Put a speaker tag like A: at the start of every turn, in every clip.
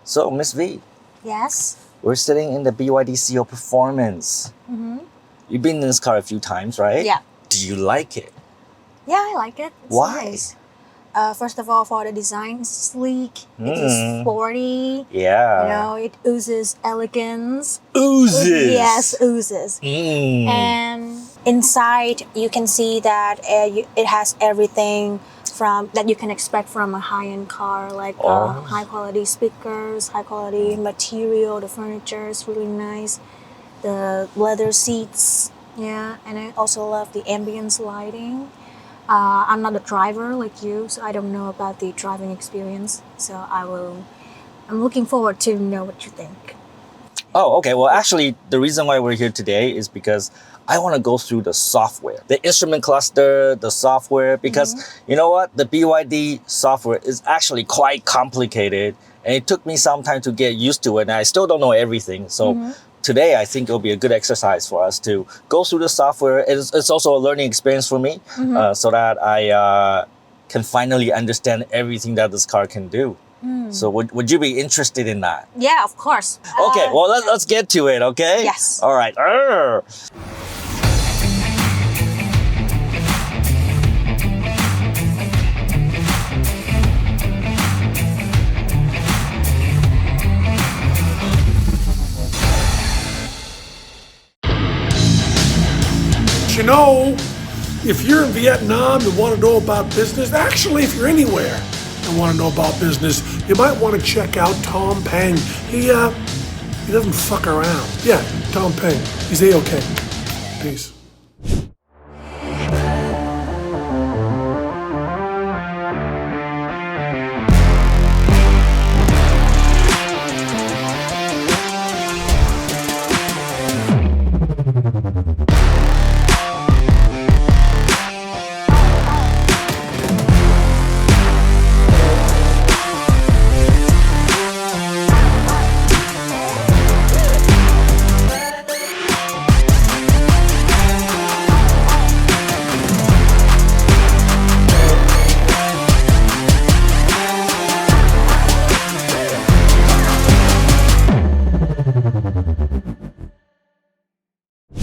A: So, Miss V,
B: Yes.
A: we're sitting in the BYD Seal Performance. You've been in this car a few times, right?
B: Yeah.
A: Do you like it?
B: Yeah, I like it. It's
A: Why?
B: nice. First of all, for the design, it's sleek. It is sporty.
A: Yeah.
B: It oozes elegance.
A: Oozes.
B: Yes, oozes. And inside, you can see that it has everything from that you can expect from a high-end car, like high-quality speakers, high-quality material. The furniture is really nice. The leather seats, yeah, and I also love the ambience lighting. I'm not a driver like you, so I don't know about the driving experience. So I'm looking forward to know what you think.
A: Oh, okay. Well, actually, the reason why we're here today is because I want to go through the software, the instrument cluster, the software, because you know what? The BYD software is actually quite complicated, and it took me some time to get used to it, and I still don't know everything. So today, I think it'll be a good exercise for us to go through the software. It's also a learning experience for me, so that I can finally understand everything that this car can do. So would you be interested in that?
B: Yeah, of course.
A: Okay, well, let's get to it, okay?
B: Yes.
A: All right.
C: You know, if you're in Vietnam and want to know about business, actually, if you're anywhere and want to know about business, you might want to check out Tom Peng. He doesn't fuck around. Yeah, Tom Peng. He's A-okay. Peace.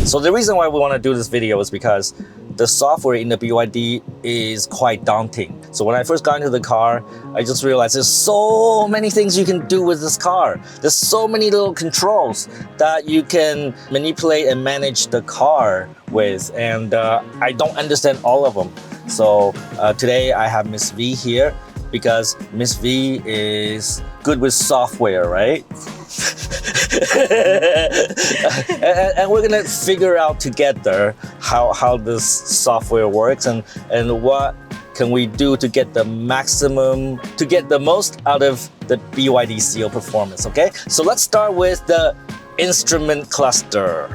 A: So the reason why we want to do this video is because the software in the BYD is quite daunting. So when I first got into the car, I just realized there's so many things you can do with this car. There's so many little controls that you can manipulate and manage the car with, and I don't understand all of them. So today I have Miss V here because Miss V is good with software, right? and we're gonna figure out together how this software works and what can we do to get the most out of the BYD Seal Performance, okay? So let's start with the instrument cluster.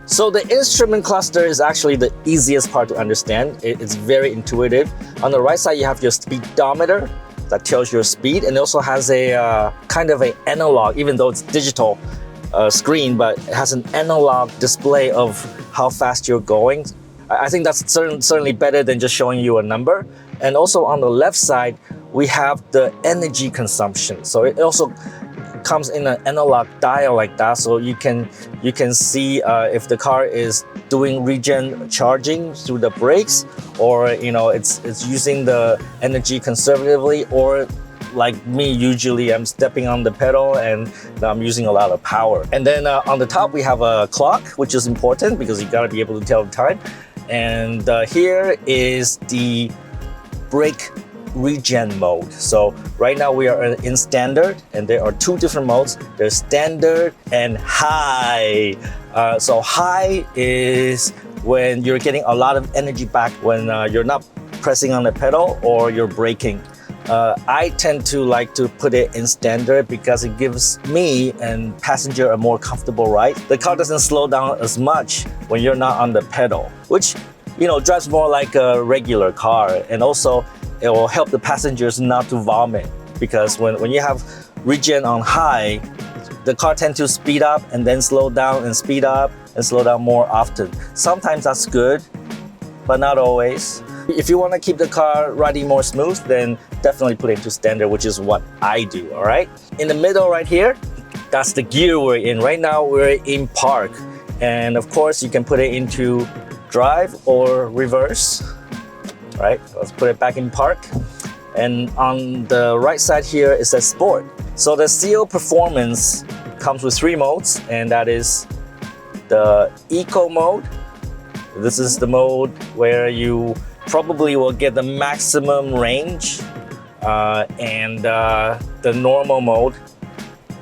A: So the instrument cluster is actually the easiest part to understand. It's very intuitive. On the right side, you have your speedometer that tells your speed, and it also has a kind of an analog, even though it's digital screen, but it has an analog display of how fast you're going. I think that's certainly better than just showing you a number. And also on the left side, we have the energy consumption. So it also comes in an analog dial like that, so you can see if the car is doing regen charging through the brakes, or it's using the energy conservatively, or like me, usually I'm stepping on the pedal and I'm using a lot of power. And then on the top we have a clock, which is important because you got to be able to tell the time. And here is the brake regen mode. So right now we are in standard, and there are two different modes. There's standard and high. So high is when you're getting a lot of energy back when you're not pressing on the pedal or you're braking. I tend to like to put it in standard because it gives me and passenger a more comfortable ride. The car doesn't slow down as much when you're not on the pedal, which drives more like a regular car. And also it will help the passengers not to vomit, because when you have regen on high, the car tends to speed up and then slow down and speed up and slow down more often. Sometimes that's good, but not always. If you want to keep the car riding more smooth, then definitely put it into standard, which is what I do, all right? In the middle right here, that's the gear we're in. Right now, we're in park. And of course, you can put it into drive or reverse, right? Let's put it back in park. And on the right side here, it says sport. So the Seal Performance comes with 3 modes, and that is the Eco mode. This is the mode where you probably will get the maximum range. The normal mode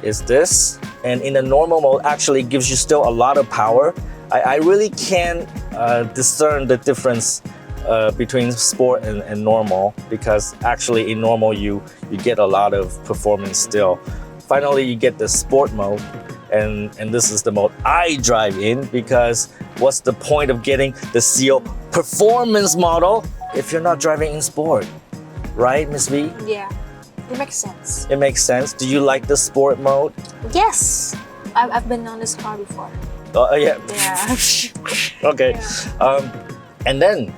A: is this. And in the normal mode, actually gives you still a lot of power. I really can't discern the difference between sport and normal, because actually in normal you get a lot of performance still. Finally, you get the sport mode, and this is the mode I drive in, because what's the point of getting the Seal Performance model if you're not driving in sport, right, Miss V?
B: Yeah, it makes sense.
A: It makes sense. Do you like the sport mode?
B: Yes, I've been on this car before.
A: Oh yeah.
B: Yeah.
A: Okay.
B: Yeah.
A: And then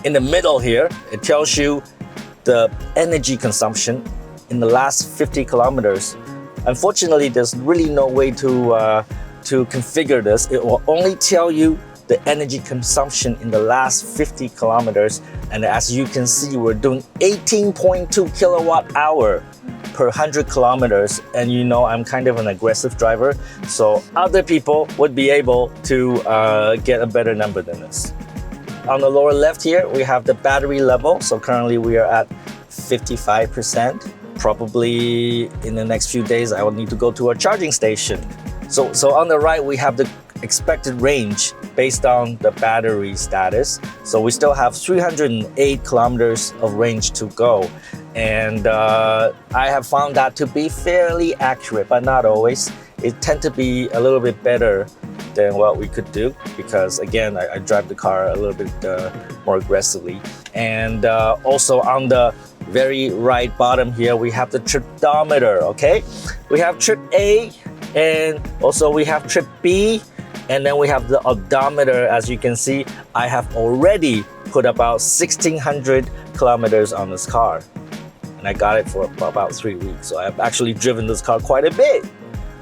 A: in the middle here, it tells you the energy consumption in the last 50 kilometers. Unfortunately, there's really no way to configure this. It will only tell you the energy consumption in the last 50 kilometers. And as you can see, we're doing 18.2 kilowatt hour per 100 kilometers. And you know, I'm kind of an aggressive driver, so other people would be able to get a better number than this. On the lower left here, we have the battery level. So currently we are at 55%. Probably in the next few days, I will need to go to a charging station. So on the right, we have the expected range based on the battery status. So we still have 308 kilometers of range to go. And I have found that to be fairly accurate, but not always. It tends to be a little bit better than what we could do, because again, I drive the car a little bit more aggressively. And also on the very right bottom here, we have the tripometer, okay? We have trip A, and also we have trip B, and then we have the odometer. As you can see, I have already put about 1,600 kilometers on this car, and I got it for about 3 weeks. So I've actually driven this car quite a bit.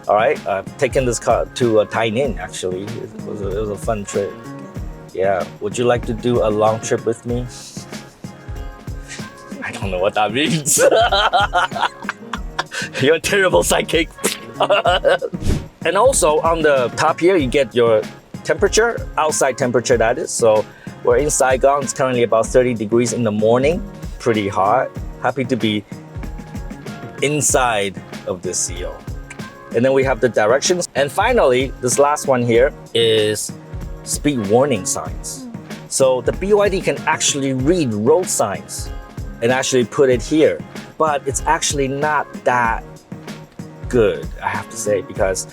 A: All right, I've taken this car to Tainan, actually. It was a fun trip. Yeah, would you like to do a long trip with me? I don't know what that means. You're a terrible sidekick. And also on the top here, you get your temperature, outside temperature that is. So we're in Saigon, it's currently about 30 degrees in the morning, pretty hot. Happy to be inside of the Seal. And then we have the directions. And finally, this last one here is speed warning signs. So the BYD can actually read road signs and actually put it here, but it's actually not that good, I have to say, because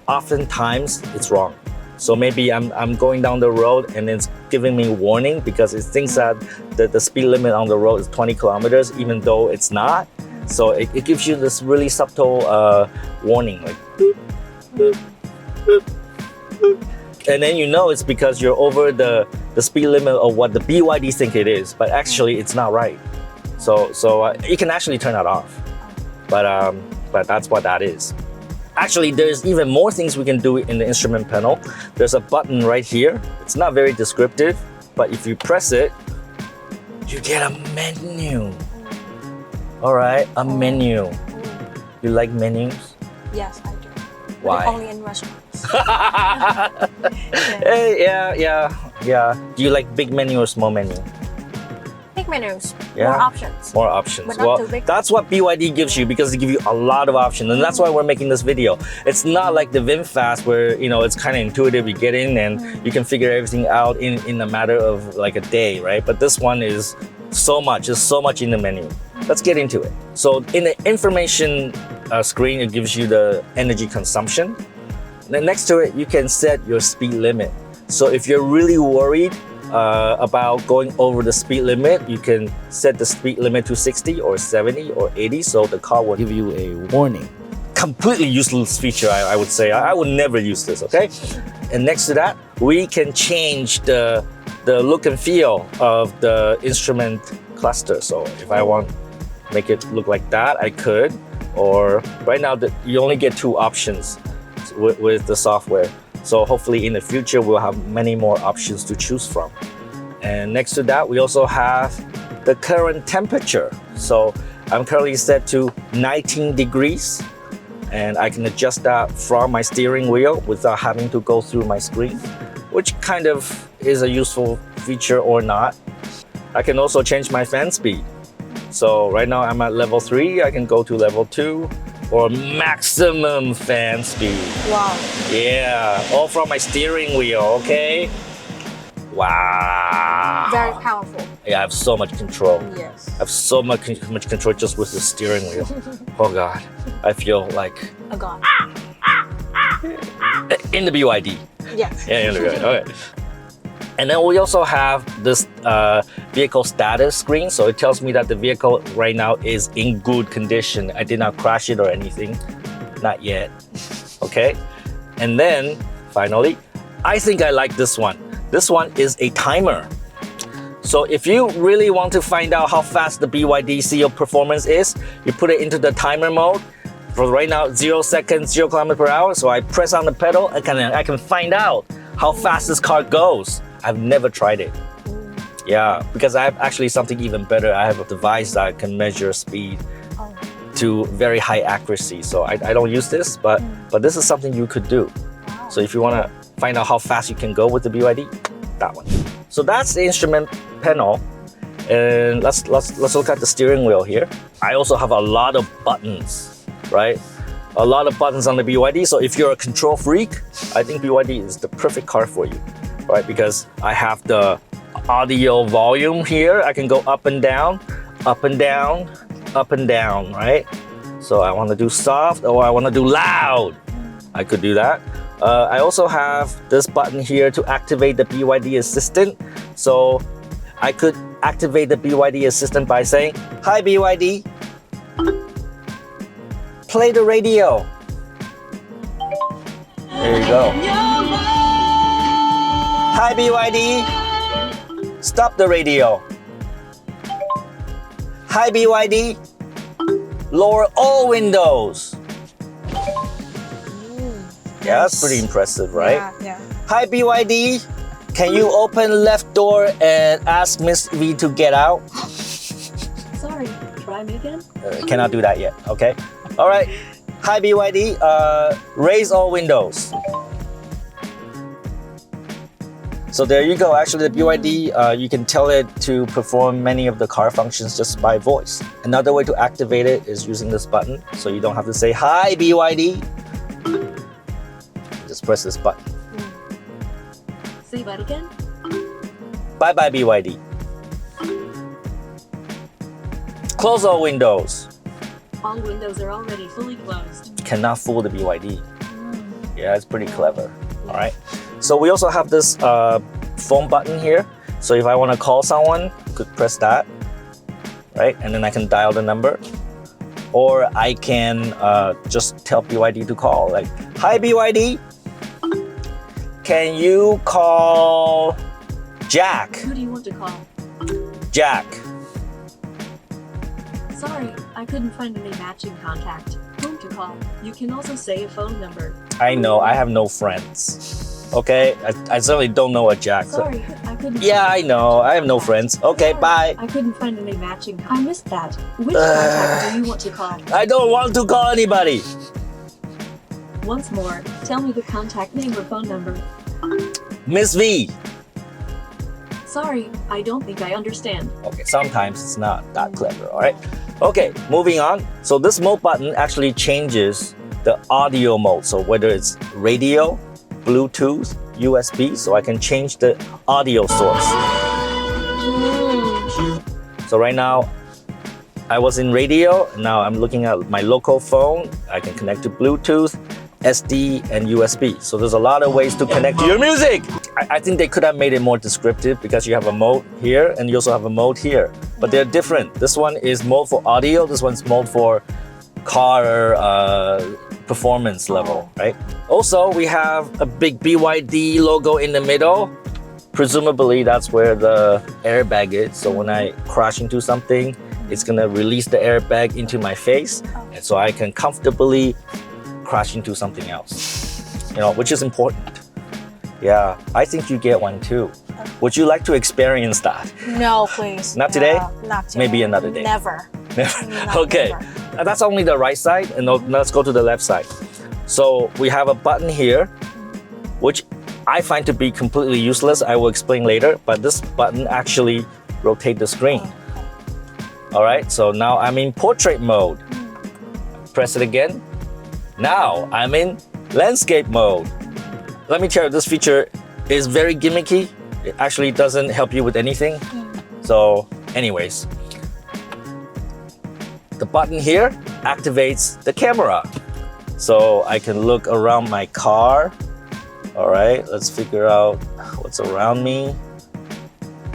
A: oftentimes it's wrong. So maybe I'm going down the road and it's giving me warning because it thinks that the speed limit on the road is 20 kilometers, even though it's not. So it gives you this really subtle warning, like boop, boop, boop, boop. And then you know it's because you're over the speed limit of what the BYD think it is, but actually it's not right. So you can actually turn that off, but that's what that is. Actually, there's even more things we can do in the instrument panel. There's a button right here. It's not very descriptive, but if you press it, you get a menu. All right, a menu. You like menus?
B: Yes, I do.
A: Why?
B: But only in restaurants.
A: Hey, yeah. Do you like big menu or small menu?
B: Big menus,
A: Yeah.
B: more options.
A: More options.
B: But not
A: Well,
B: too big.
A: that's what BYD gives you, because they give you a lot of options, and that's why we're making this video. It's not like the VinFast where it's kind of intuitive. You get in and you can figure everything out in a matter of like a day, right? But this one is so much. There's so much in the menu. Let's get into it. So in the information screen, it gives you the energy consumption. Then next to it, you can set your speed limit. So if you're really worried about going over the speed limit, you can set the speed limit to 60 or 70 or 80, so the car will give you a warning. completely useless feature, I would say. I would never use this, okay? And next to that, we can change the look and feel of the instrument cluster. So if I want to make it look like that, I could. Or right now, you only get 2 options with the software. So hopefully in the future, we'll have many more options to choose from. And next to that, we also have the current temperature. So I'm currently set to 19 degrees, and I can adjust that from my steering wheel without having to go through my screen, which kind of is a useful feature or not. I can also change my fan speed. So right now I'm at level 3, I can go to level 2 or maximum fan speed.
B: Wow.
A: Yeah, all from my steering wheel, okay? Wow.
B: Very powerful.
A: Yeah, I have so much control.
B: Yes.
A: I have so much control just with the steering wheel. Oh God, I feel like
B: A god.
A: in the BYD.
B: Yes.
A: Yeah, in the BYD. Okay. And then we also have this vehicle status screen. So it tells me that the vehicle right now is in good condition. I did not crash it or anything. Not yet. Okay. And then finally, I think I like this one. This one is a timer. So if you really want to find out how fast the BYD Seal Performance is, you put it into the timer mode. For right now, 0 seconds, 0 kilometers per hour. So I press on the pedal, I can find out how fast this car goes. I've never tried it. Yeah, because I have actually something even better. I have a device that can measure speed to very high accuracy. So I don't use this, but this is something you could do. So if you want to find out how fast you can go with the BYD, that one. So that's the instrument panel. And let's look at the steering wheel here. I also have a lot of buttons, right? A lot of buttons on the BYD. So if you're a control freak, I think BYD is the perfect car for you, right? Because I have the audio volume here. I can go up and down, up and down, up and down, right? So I want to do soft or I want to do loud. I could do that. I also have this button here to activate the BYD Assistant. So I could activate the BYD Assistant by saying, "Hi BYD, play the radio." There you go. "Hi BYD, stop the radio." "Hi BYD, lower all windows." Yeah, that's pretty impressive, right?
B: Yeah.
A: "Hi BYD, can you open left door and ask Miss V to get out?"
D: Sorry, try me again?
A: Cannot do that yet, okay? All right. "Hi BYD, raise all windows." So there you go. Actually, the BYD, you can tell it to perform many of the car functions just by voice. Another way to activate it is using this button. So you don't have to say, "Hi BYD." Just press this button.
D: Say that again?
A: "Bye bye BYD. Close all windows."
D: All windows are already fully closed.
A: Cannot fool the BYD. Yeah, it's pretty clever. All right. So we also have this phone button here. So if I want to call someone, I could press that, right? And then I can dial the number. Or I can just tell BYD to call, like, "Hi BYD, can you call Jack?"
D: Who do you want to call?
A: "Jack."
D: Sorry, I couldn't find any matching contact. Whom to call? You can also say a phone number.
A: I know, I have no friends. Okay, I certainly don't know a Jack.
D: Sorry, I couldn't.
A: Yeah, I know, I have no friends. Okay,
D: Sorry,
A: bye.
D: I couldn't find any matching. I missed that. Which contact do you want to call?
A: I don't want to call anybody.
D: Once more, tell me the contact name or phone number.
A: Miss V.
D: Sorry, I don't think I understand.
A: Okay, sometimes it's not that clever, all right? Okay, moving on. So this mode button actually changes the audio mode. So whether it's radio, Bluetooth, USB, so I can change the audio source. So right now, I was in radio. Now I'm looking at my local phone. I can connect to Bluetooth, SD, and USB. So there's a lot of ways to connect to your music. I think they could have made it more descriptive because you have a mode here and you also have a mode here. But they're different. This one is mode for audio. This one's mode for car performance level, right? Also, we have a big BYD logo in the middle. Presumably, that's where the airbag is. So when I crash into something, it's gonna release the airbag into my face, and so I can comfortably crash into something else, which is important. Yeah, I think you get one too. Would you like to experience that?
B: No, please.
A: Not today?
B: Not today.
A: Maybe another day.
B: Never.
A: Okay, that's only the right side, and let's go to the left side. So we have a button here, which I find to be completely useless. I will explain later, but this button actually rotates the screen. All right, so now I'm in portrait mode. Press it again. Now I'm in landscape mode. Let me tell you, this feature is very gimmicky. It actually doesn't help you with anything. So anyways, the button here activates the camera. So I can look around my car. All right, let's figure out what's around me.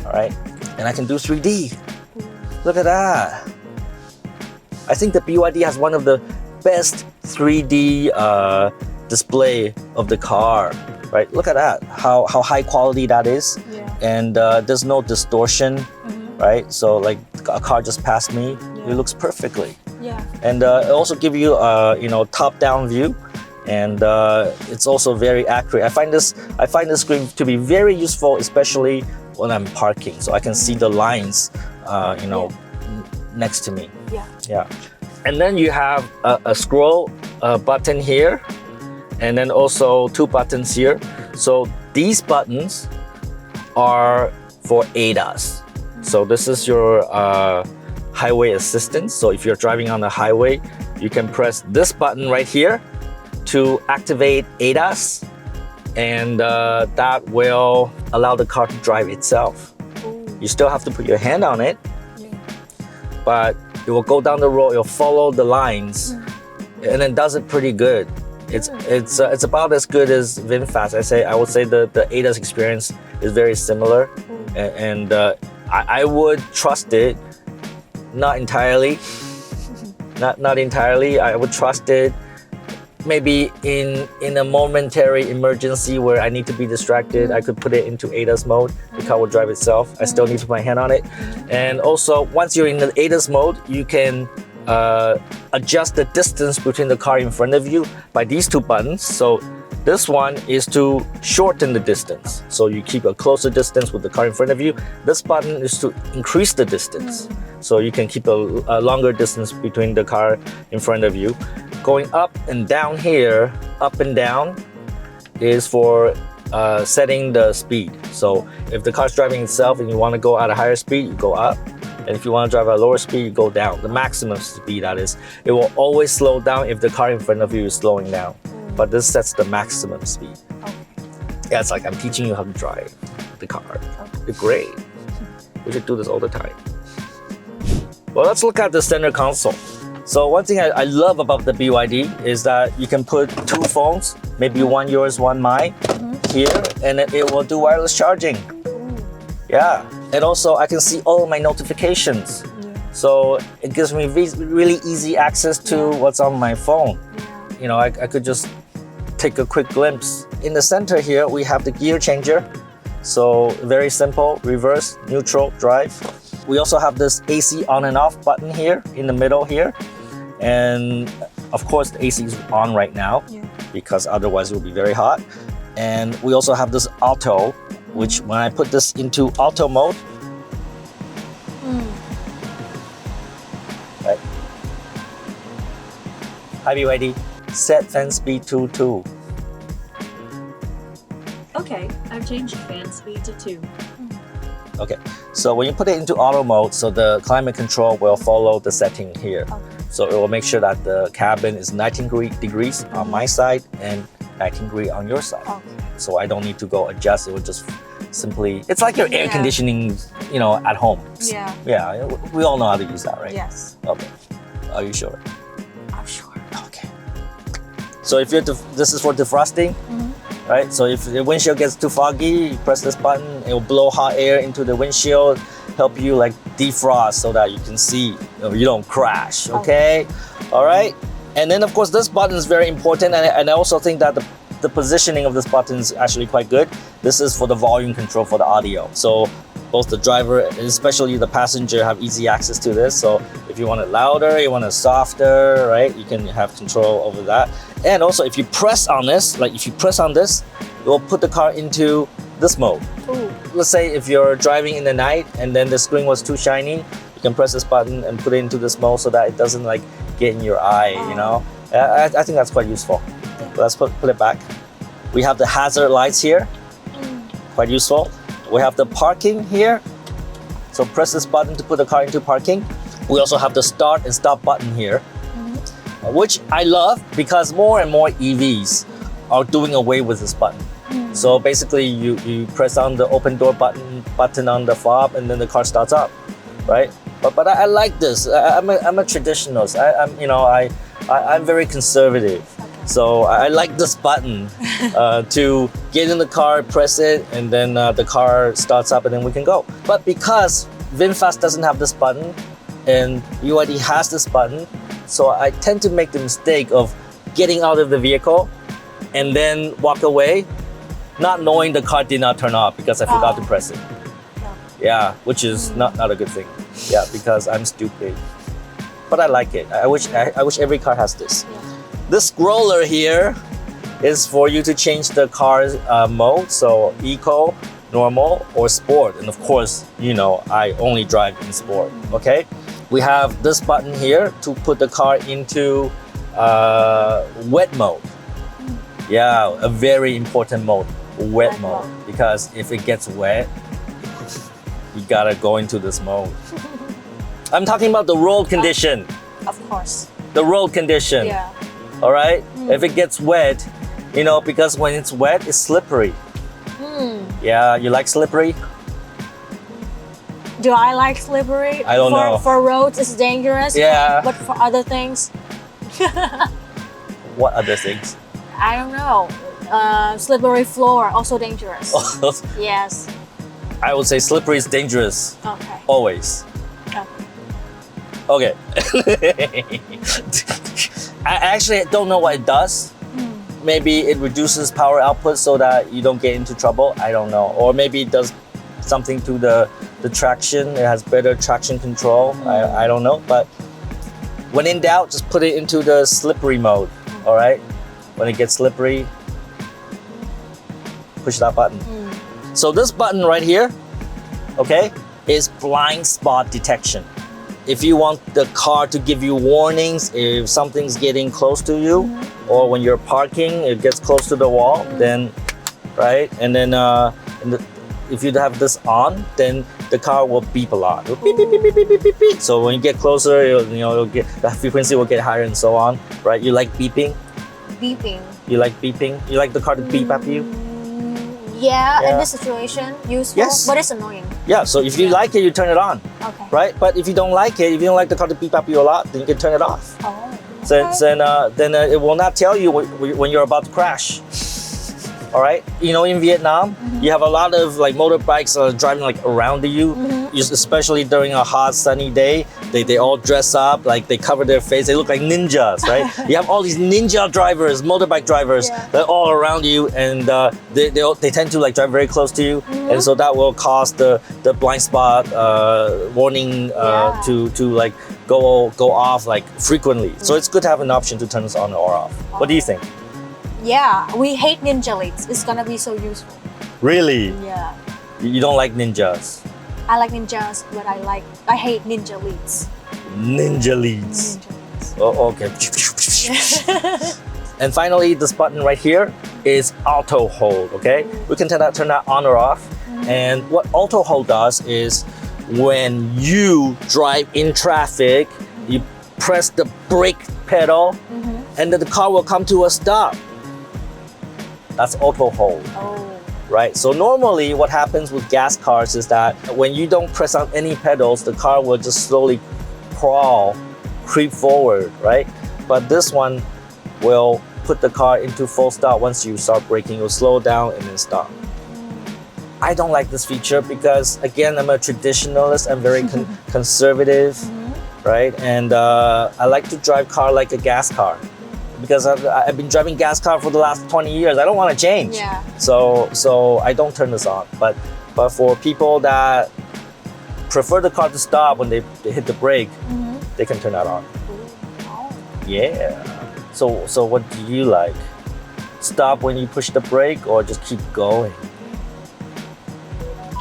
A: All right, and I can do 3D. Look at that. I think the BYD has one of the best 3D display of the car, right? Look at that, how high quality that is. And there's no distortion, right? So like a car just passed me, it looks perfectly. And it also gives you top-down view, and it's also very accurate. I find this screen to be very useful, especially when I'm parking, so I can see the lines, next to me. Yeah. And then you have a scroll button here, and then also 2 buttons here. So these buttons are for ADAS. So this is your highway assistance. So if you're driving on the highway, you can press this button right here to activate ADAS, and that will allow the car to drive itself. You still have to put your hand on it, but it will go down the road, it'll follow the lines, and then does it pretty good. It's about as good as VinFast. I would say the ADAS experience is very similar, and I would trust it. Not entirely. Not entirely. I would trust it maybe in a momentary emergency where I need to be distracted. I could put it into ADAS mode. The car will drive itself. I still need to put my hand on it. And also, once you're in the ADAS mode, you can adjust the distance between the car in front of you by these 2 buttons. So this one is to shorten the distance. So you keep a closer distance with the car in front of you. This button is to increase the distance. So you can keep a longer distance between the car in front of you. Going up and down here, up and down, is for setting the speed. So if the car's driving itself and you want to go at a higher speed, you go up. And if you want to drive at a lower speed, you go down. The maximum speed, that is. It will always slow down if the car in front of you is slowing down. But this sets the maximum speed. Yeah, it's like I'm teaching you how to drive the car. It's great. We should do this all the time. Well, let's look at the center console. So one thing I love about the BYD is that you can put 2 phones, maybe one yours, one mine, here, and it will do wireless charging. Yeah, and also I can see all of my notifications. So it gives me really easy access to what's on my phone. I could just take a quick glimpse. In the center here, we have the gear changer. So very simple, reverse, neutral, drive. We also have this AC on and off button here in the middle here. And of course the AC is on right now because otherwise it will be very hot. And we also have this auto, which when I put this into auto mode, right. Hi BYD, set fan speed to 2.
D: Okay, I've changed fan speed to 2.
A: Okay, so when you put it into auto mode, so the climate control will follow the setting here. So it will make sure that the cabin is 19 degrees on my side and 19 degrees on your side. So I don't need to go adjust, it will just simply, it's like your air conditioning, at home. Yeah, we all know how to use that, right?
B: Yes.
A: Okay, are you sure?
B: I'm sure.
A: Okay. So if this is for defrosting, right? So if the windshield gets too foggy, you press this button, it will blow hot air into the windshield, help you like defrost so that you can see, you don't crash, okay? All right. And then of course this button is very important, and I also think that the positioning of this button is actually quite good. This is for the volume control for the audio. So both the driver, especially the passenger, have easy access to this. So if you want it louder, you want it softer, right? You can have control over that. And also if you press on this, like if you press on this, it will put the car into this mode.
B: Ooh.
A: Let's say if you're driving in the night and then the screen was too shiny, you can press this button and put it into this mode so that it doesn't like get in your eye, you know? I think that's quite useful. Let's put it back. We have the hazard lights here, quite useful. We have the parking here. So press this button to put the car into parking. We also have the start and stop button here, which I love because more and more EVs are doing away with this button. So basically you press on the open door button on the fob and then the car starts up, right? But I like this. I'm a traditionalist. I'm very conservative. So I like this button to get in the car, press it, and then the car starts up and then we can go. But because VinFast doesn't have this button and BYD has this button, so I tend to make the mistake of getting out of the vehicle and then walk away, not knowing the car did not turn off because I forgot to press it. Yeah, which is not a good thing. Yeah, because I'm stupid. But I like it. I wish every car has this. This scroller here is for you to change the car's mode, so eco, normal, or sport. And of course, you know, I only drive in sport, okay? We have this button here to put the car into wet mode. Yeah, a very important mode, wet mode. Because if it gets wet, you gotta go into this mode. I'm talking about the road condition.
B: Of course.
A: The road condition.
B: Yeah.
A: All right? If it gets wet, you know, because when it's wet, it's slippery. Yeah, you like slippery?
B: Do I like slippery?
A: I don't know.
B: For roads, it's dangerous.
A: Yeah.
B: But for other things,
A: What other things?
B: I don't know. Slippery floor, also dangerous. Yes.
A: I would say slippery is dangerous.
B: Okay.
A: Always.
B: Okay.
A: Okay. I actually don't know what it does. Maybe it reduces power output so that you don't get into trouble. I don't know. Or maybe it does something to the traction. It has better traction control. I don't know. But when in doubt, just put it into the slippery mode. All right? When it gets slippery, push that button. So this button right here, okay, is blind spot detection. If you want the car to give you warnings if something's getting close to you, or when you're parking, it gets close to the wall, then, right? And then if you have this on, then the car will beep a lot. It'll beep, beep, beep, beep, beep, beep, beep, beep. So when you get closer, it'll get, the frequency will get higher and so on, right? You like beeping?
B: Beeping.
A: You like beeping? You like the car to beep at you?
B: Yeah, in this situation, useful,
A: Yes.
B: but it's annoying.
A: Yeah, so if you like it, you turn it on,
B: Okay.
A: right? But if you don't like it, if you don't like the car to beep at you a lot, then you can turn it off.
B: Oh.
A: Then it will not tell you when you're about to crash. All right, you know, in Vietnam, you have a lot of like motorbikes driving like around you, especially during a hot sunny day. They all dress up, like they cover their face. They look like ninjas, right? You have all these ninja drivers, motorbike drivers, they're all around you, and they tend to like drive very close to you, and so that will cause the blind spot warning to like go off like frequently. So it's good to have an option to turn this on or off. What do you think?
B: Yeah, we hate ninja leads. It's gonna be so useful.
A: Really?
B: Yeah.
A: You don't like ninjas?
B: I like ninjas, but I hate ninja leads.
A: Ninja leads.
B: Ninja leads.
A: Oh, okay. And finally, this button right here is auto hold, okay? We can turn that on or off. And what auto hold does is when you drive in traffic, you press the brake pedal and then the car will come to a stop. That's auto hold.
B: Oh.
A: Right? So normally what happens with gas cars is that when you don't press on any pedals, the car will just slowly creep forward, right? But this one will put the car into full stop once you start braking. It will slow down and then stop. I don't like this feature because, again, I'm a traditionalist. I'm very conservative. right? And I like to drive car like a gas car because I've been driving gas car for the last 20 years. I don't want to change.
B: Yeah.
A: So I don't turn this on. But for people that prefer the car to stop when they hit the brake, they can turn that on.
B: Oh.
A: Yeah. So what do you like? Stop when you push the brake or just keep going?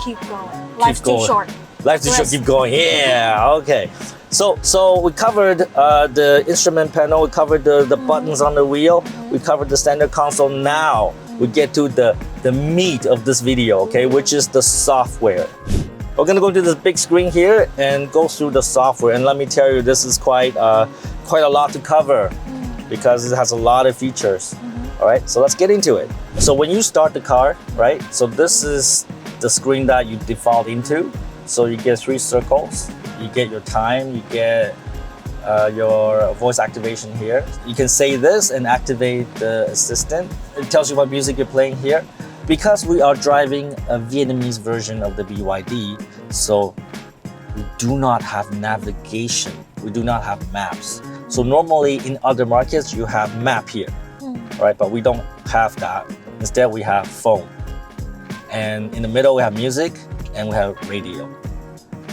B: Keep going. Life's too
A: going.
B: short.
A: Life's too short,
B: Rest.
A: keep going. Yeah, okay. So we covered the instrument panel, we covered the buttons on the wheel, we covered the standard console. Now we get to the meat of this video, okay, which is the software. We're gonna go to this big screen here and go through the software. And let me tell you, this is quite a lot to cover because it has a lot of features. All right, so let's get into it. So when you start the car, right? So this is the screen that you default into. So you get 3 circles. You get your time. You get your voice activation here. You can say this and activate the assistant. It tells you what music you're playing here. Because we are driving a Vietnamese version of the BYD, so we do not have navigation. We do not have maps. So normally in other markets, you have map here, right? But we don't have that. Instead, we have phone. And in the middle, we have music and we have radio.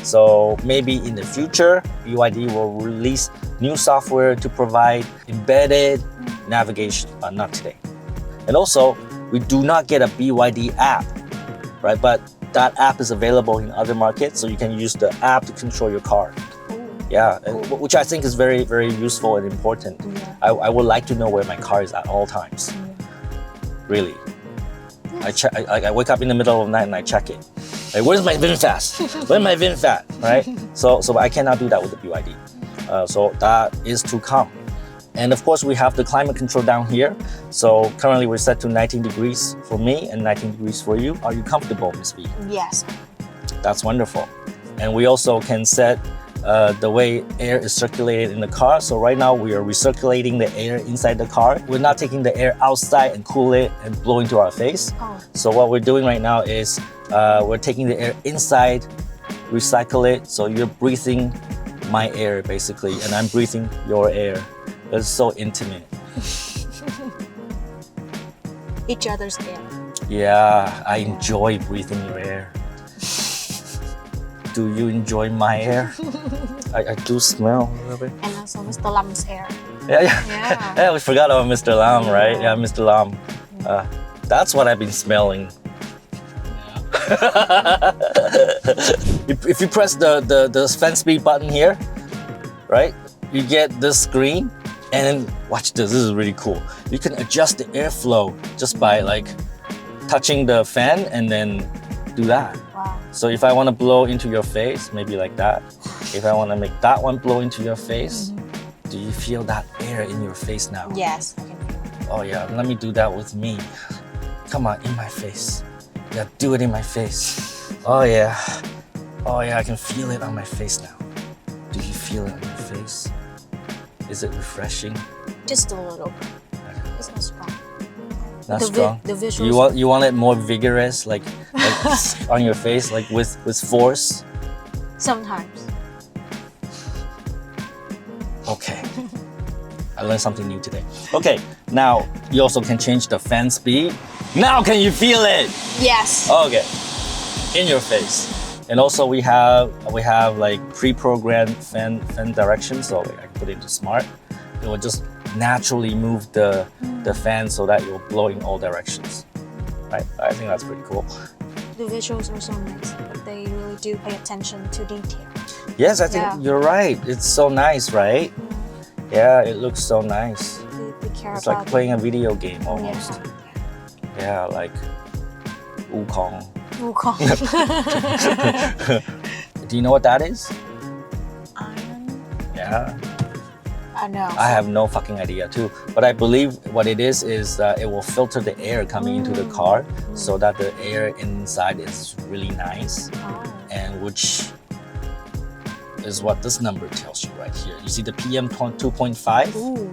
A: So maybe in the future, BYD will release new software to provide embedded navigation, but not today. And also, we do not get a BYD app, right? But that app is available in other markets, so you can use the app to control your car. Yeah, which I think is very, very useful and important. Yeah. I would like to know where my car is at all times. Really. Yes. I wake up in the middle of the night and I check it. Like, where's my VinFast? Where's my VinFast, right? So I cannot do that with the BYD. So that is to come. And of course, we have the climate control down here. So currently we're set to 19 degrees for me and 19 degrees for you. Are you comfortable, Miss B?
B: Yes.
A: That's wonderful. And we also can set the way air is circulated in the car. So right now we are recirculating the air inside the car. We're not taking the air outside and cool it and blow into our face.
B: Oh.
A: So what we're doing right now is we're taking the air inside, recycle it. So you're breathing my air basically, and I'm breathing your air. It's so intimate.
B: Each other's air.
A: Yeah, I enjoy breathing your air. Do you enjoy my air? I do smell a little bit.
B: And also Mr. Lam's air.
A: Yeah. Yeah, we forgot about Mr. Lam, right? Yeah, Mr. Lam. That's what I've been smelling. If you press the fan speed button here, right? You get this screen. And then watch this, this is really cool. You can adjust the airflow just by like touching the fan and then do that.
B: Wow.
A: So if I want to blow into your face, maybe like that. If I want to make that one blow into your face, do you feel that air in your face now?
B: Yes, I can feel it.
A: Oh yeah, let me do that with me. Come on, in my face. Yeah, do it in my face. Oh yeah. Oh yeah, I can feel it on my face now. Do you feel it on your face? Is it refreshing?
B: Just a little. It's not strong.
A: Not strong.
B: The visuals.
A: You want it more vigorous, like on your face, like with force.
B: Sometimes.
A: Okay. I learned something new today. Okay. Now you also can change the fan speed. Now can you feel it?
B: Yes.
A: Okay. In your face. And also we have like pre-programmed fan direction, so I can put it into smart. It will just naturally move the fan so that it will blow in all directions. Right? I think that's pretty cool.
B: The visuals are so nice, but they really do pay attention to detail.
A: Yes, I think you're right. It's so nice, right? Yeah, it looks so nice.
B: They care
A: It's
B: about
A: like playing a video game almost. Yeah, like Wukong.
B: Wukong.
A: Do you know what that is?
B: Iron.
A: Yeah.
B: I know.
A: I have no fucking idea too. But I believe what it is it will filter the air coming into the car so that the air inside is really nice. And which is what this number tells you right here. You see the PM 2.5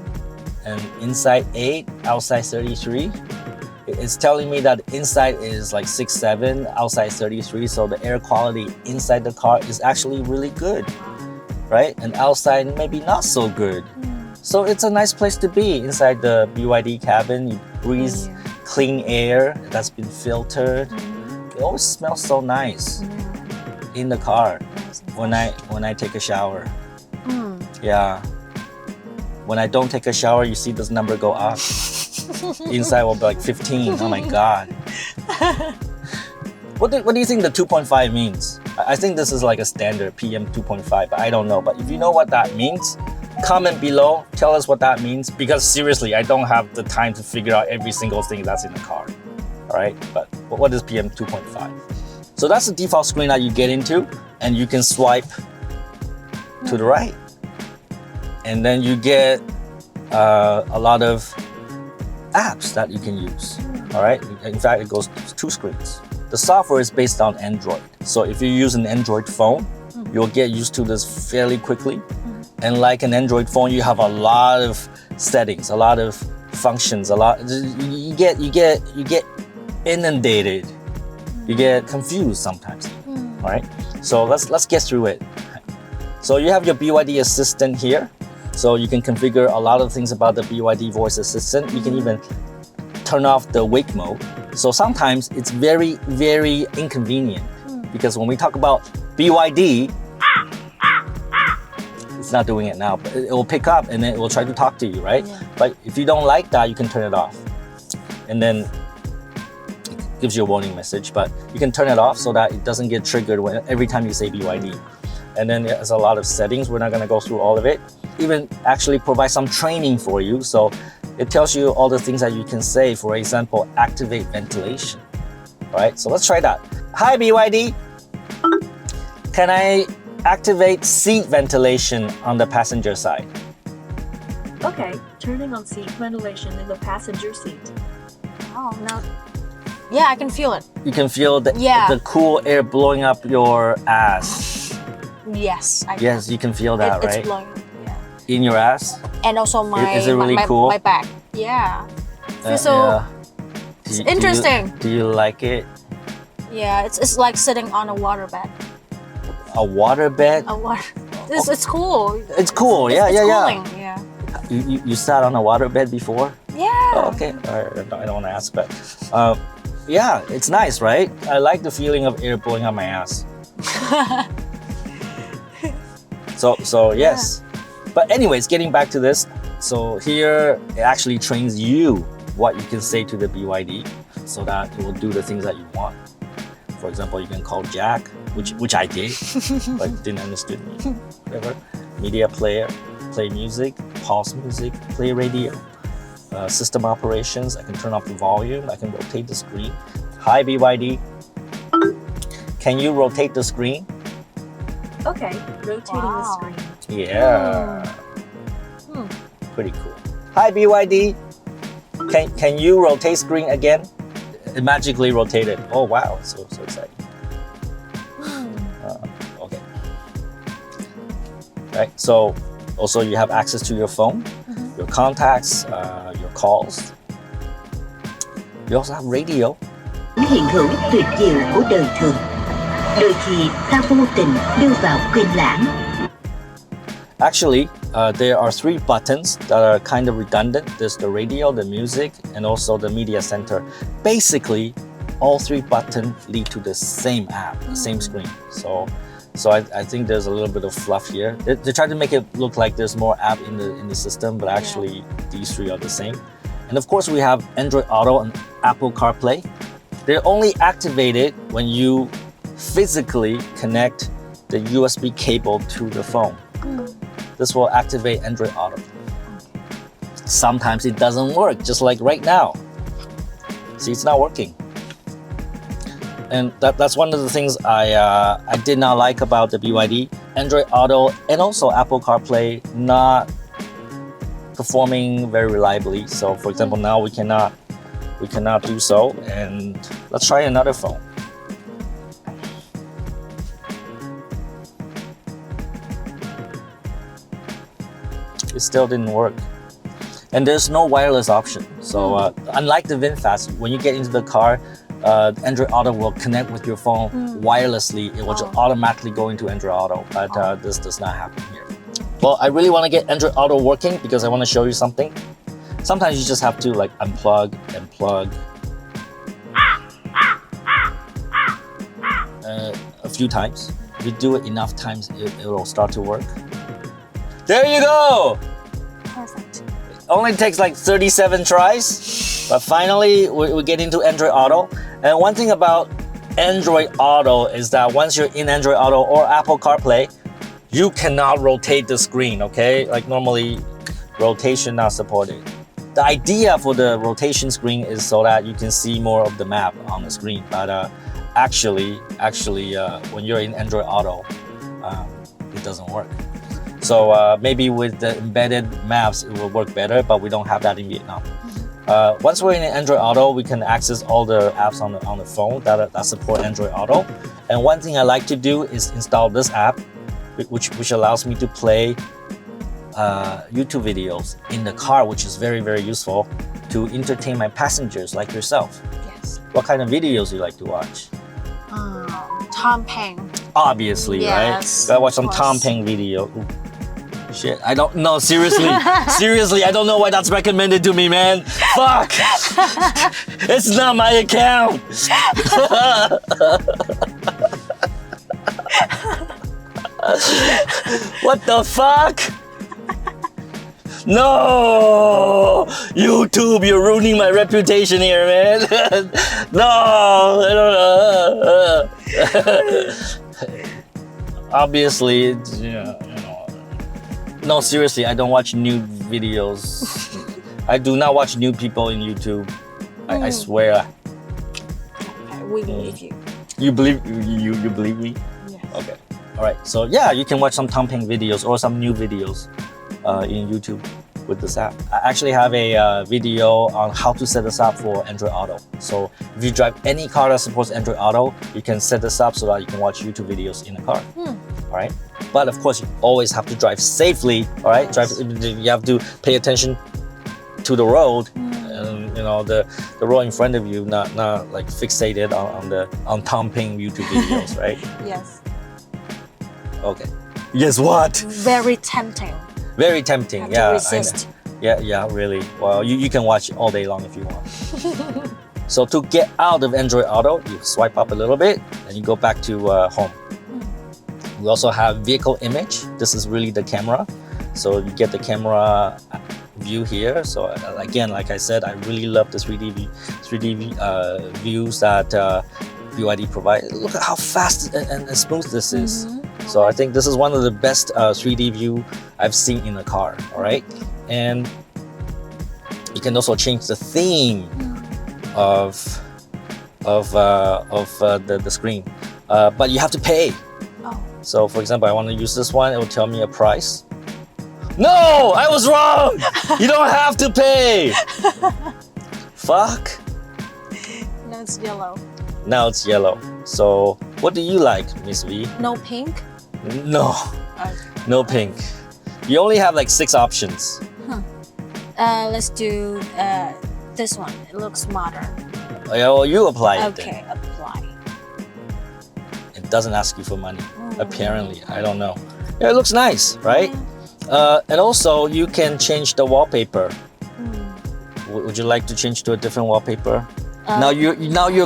A: and inside 8, outside 33. It's telling me that inside is like 6.7, outside 33. So the air quality inside the car is actually really good. right? And outside maybe not so good. So it's a nice place to be inside the BYD cabin. You breathe clean air that's been filtered. It always smells so nice in the car when I take a shower. Yeah. When I don't take a shower, you see this number go up. Inside will be like 15. Oh my God. What do you think the 2.5 means? I think this is like a standard PM 2.5, but I don't know. But if you know what that means, comment below, tell us what that means. Because seriously, I don't have the time to figure out every single thing that's in the car. All right, but what is PM 2.5? So that's the default screen that you get into, and you can swipe to the right. And then you get a lot of apps that you can use. All right, in fact, it goes to 2 screens. The software is based on Android. So if you use an Android phone, you'll get used to this fairly quickly. And like an Android phone, you have a lot of settings, a lot of functions, you get inundated. You get confused sometimes. All right? So let's get through it. So you have your BYD assistant here. So you can configure a lot of things about the BYD voice assistant. You can even turn off the wake mode. So sometimes it's very, very inconvenient because when we talk about BYD, it's not doing it now, but it will pick up and then it will try to talk to you, right? But if you don't like that, you can turn it off. And then it gives you a warning message, but you can turn it off so that it doesn't get triggered every time you say BYD. And then there's a lot of settings. We're not gonna go through all of it. Even actually provide some training for you. So it tells you all the things that you can say. For example, activate ventilation, right? So let's try that. Hi, BYD. Can I activate seat ventilation on the passenger side?
D: Okay, turning on seat ventilation in the passenger seat.
B: Oh, no. Yeah, I can feel it.
A: You can feel the cool air blowing up your ass.
B: Yes.
A: Yes, you can feel that, right?
B: It's blowing,
A: in your ass.
B: And also
A: Is it really cool?
B: My back. Yeah. So it's interesting.
A: Do you like it?
B: Yeah, it's like sitting on a waterbed.
A: A waterbed?
B: A water. It's cool.
A: It's cool.
B: It's cooling. Yeah.
A: You sat on a waterbed before?
B: Yeah.
A: Oh, okay. I don't want to ask, but yeah, it's nice, right? I like the feeling of air blowing up my ass. So yes. But anyways, getting back to this. So here, it actually trains you what you can say to the BYD so that it will do the things that you want. For example, you can call Jack, which I did, but didn't understand me. Whatever. Media player, play music, pause music, play radio. System operations, I can turn off the volume, I can rotate the screen. Hi, BYD. Can you rotate the screen?
D: Okay, rotating the screen.
A: Yeah. Pretty cool. Hi, BYD. Can you rotate screen again? It magically rotated. Oh wow, so exciting. Okay. Right. So also you have access to your phone, your contacts, your calls. You also have radio.
E: Hiện hữu tuyệt diệu của đời thường. Đôi khi ta vô tình đưa vào quên lãng.
A: Actually, there are 3 buttons that are kind of redundant. There's the radio, the music, and also the media center. Basically, all 3 buttons lead to the same app, the same screen. So I think there's a little bit of fluff here. They try to make it look like there's more app in the system, but actually these 3 are the same. And of course, we have Android Auto and Apple CarPlay. They're only activated when you physically connect the USB cable to the phone. This will activate Android Auto. Sometimes it doesn't work, just like right now. See, it's not working. And that's one of the things I did not like about the BYD. Android Auto and also Apple CarPlay not performing very reliably. So for example, now we cannot do so. And let's try another phone. It still didn't work. And there's no wireless option. So unlike the VinFast, when you get into the car, Android Auto will connect with your phone wirelessly. It will just automatically go into Android Auto, but this does not happen here. Well, I really want to get Android Auto working because I want to show you something. Sometimes you just have to like unplug and plug a few times. If you do it enough times, it will start to work. There you go!
B: Perfect.
A: Only takes like 37 tries, but finally we get into Android Auto. And one thing about Android Auto is that once you're in Android Auto or Apple CarPlay, you cannot rotate the screen, okay? Like normally, rotation not supported. The idea for the rotation screen is so that you can see more of the map on the screen, but actually, when you're in Android Auto, it doesn't work. So maybe with the embedded maps, it will work better, but we don't have that in Vietnam. Once we're in Android Auto, we can access all the apps on the phone that support Android Auto. And one thing I like to do is install this app, which allows me to play YouTube videos in the car, which is very, very useful to entertain my passengers like yourself.
B: Yes.
A: What kind of videos you like to watch?
B: Tom Peng.
A: Obviously,
B: Yes,
A: right? Gotta watch some
B: of
A: Tom
B: course.
A: Peng video. Ooh. Shit, I don't know, seriously. Seriously, I don't know why that's recommended to me, man. Fuck! It's not my account! What the fuck? No! YouTube, you're ruining my reputation here, man. No! I don't know. Obviously, it's, you know. No, seriously, I don't watch nude videos. I do not watch nude people in YouTube. I swear.
B: Okay, we believe you.
A: You believe you believe me?
B: Yes.
A: Okay. All right. So yeah, you can watch some Tom Peng videos or some new videos in YouTube with this app. I actually have a video on how to set this up for Android Auto. So if you drive any car that supports Android Auto, you can set this up so that you can watch YouTube videos in the car. All right. But of course, you always have to drive safely. All right.
B: Yes.
A: You have to pay attention to the road. And, you know, the road in front of you, not like fixated on Tom Peng YouTube videos, right?
B: Yes.
A: Okay. Yes, what?
B: Very tempting.
A: Very tempting.
B: Have
A: Yeah.
B: to resist.
A: Yeah, really. Well, you can watch all day long if you want. So to get out of Android Auto, you swipe up a little bit and you go back to home. We also have vehicle image. This is really the camera. So you get the camera view here. So again, like I said, I really love the 3D views that BYD provide. Look at how fast and smooth this is. So I think this is one of the best 3D view I've seen in a car. All right, and you can also change the theme of the screen, but you have to pay. So for example, I want to use this one, it will tell me a price. No, I was wrong! You don't have to pay! Fuck.
B: Now it's yellow.
A: Now it's yellow. So what do you like, Miss V?
B: No pink?
A: No, no pink. You only have like 6 options.
B: Let's do this one. It looks modern.
A: Well, you apply it
B: Okay, apply.
A: It doesn't ask you for money, apparently. I don't know. Yeah, it looks nice, right? And also, you can change the wallpaper. Would you like to change to a different wallpaper? Now you're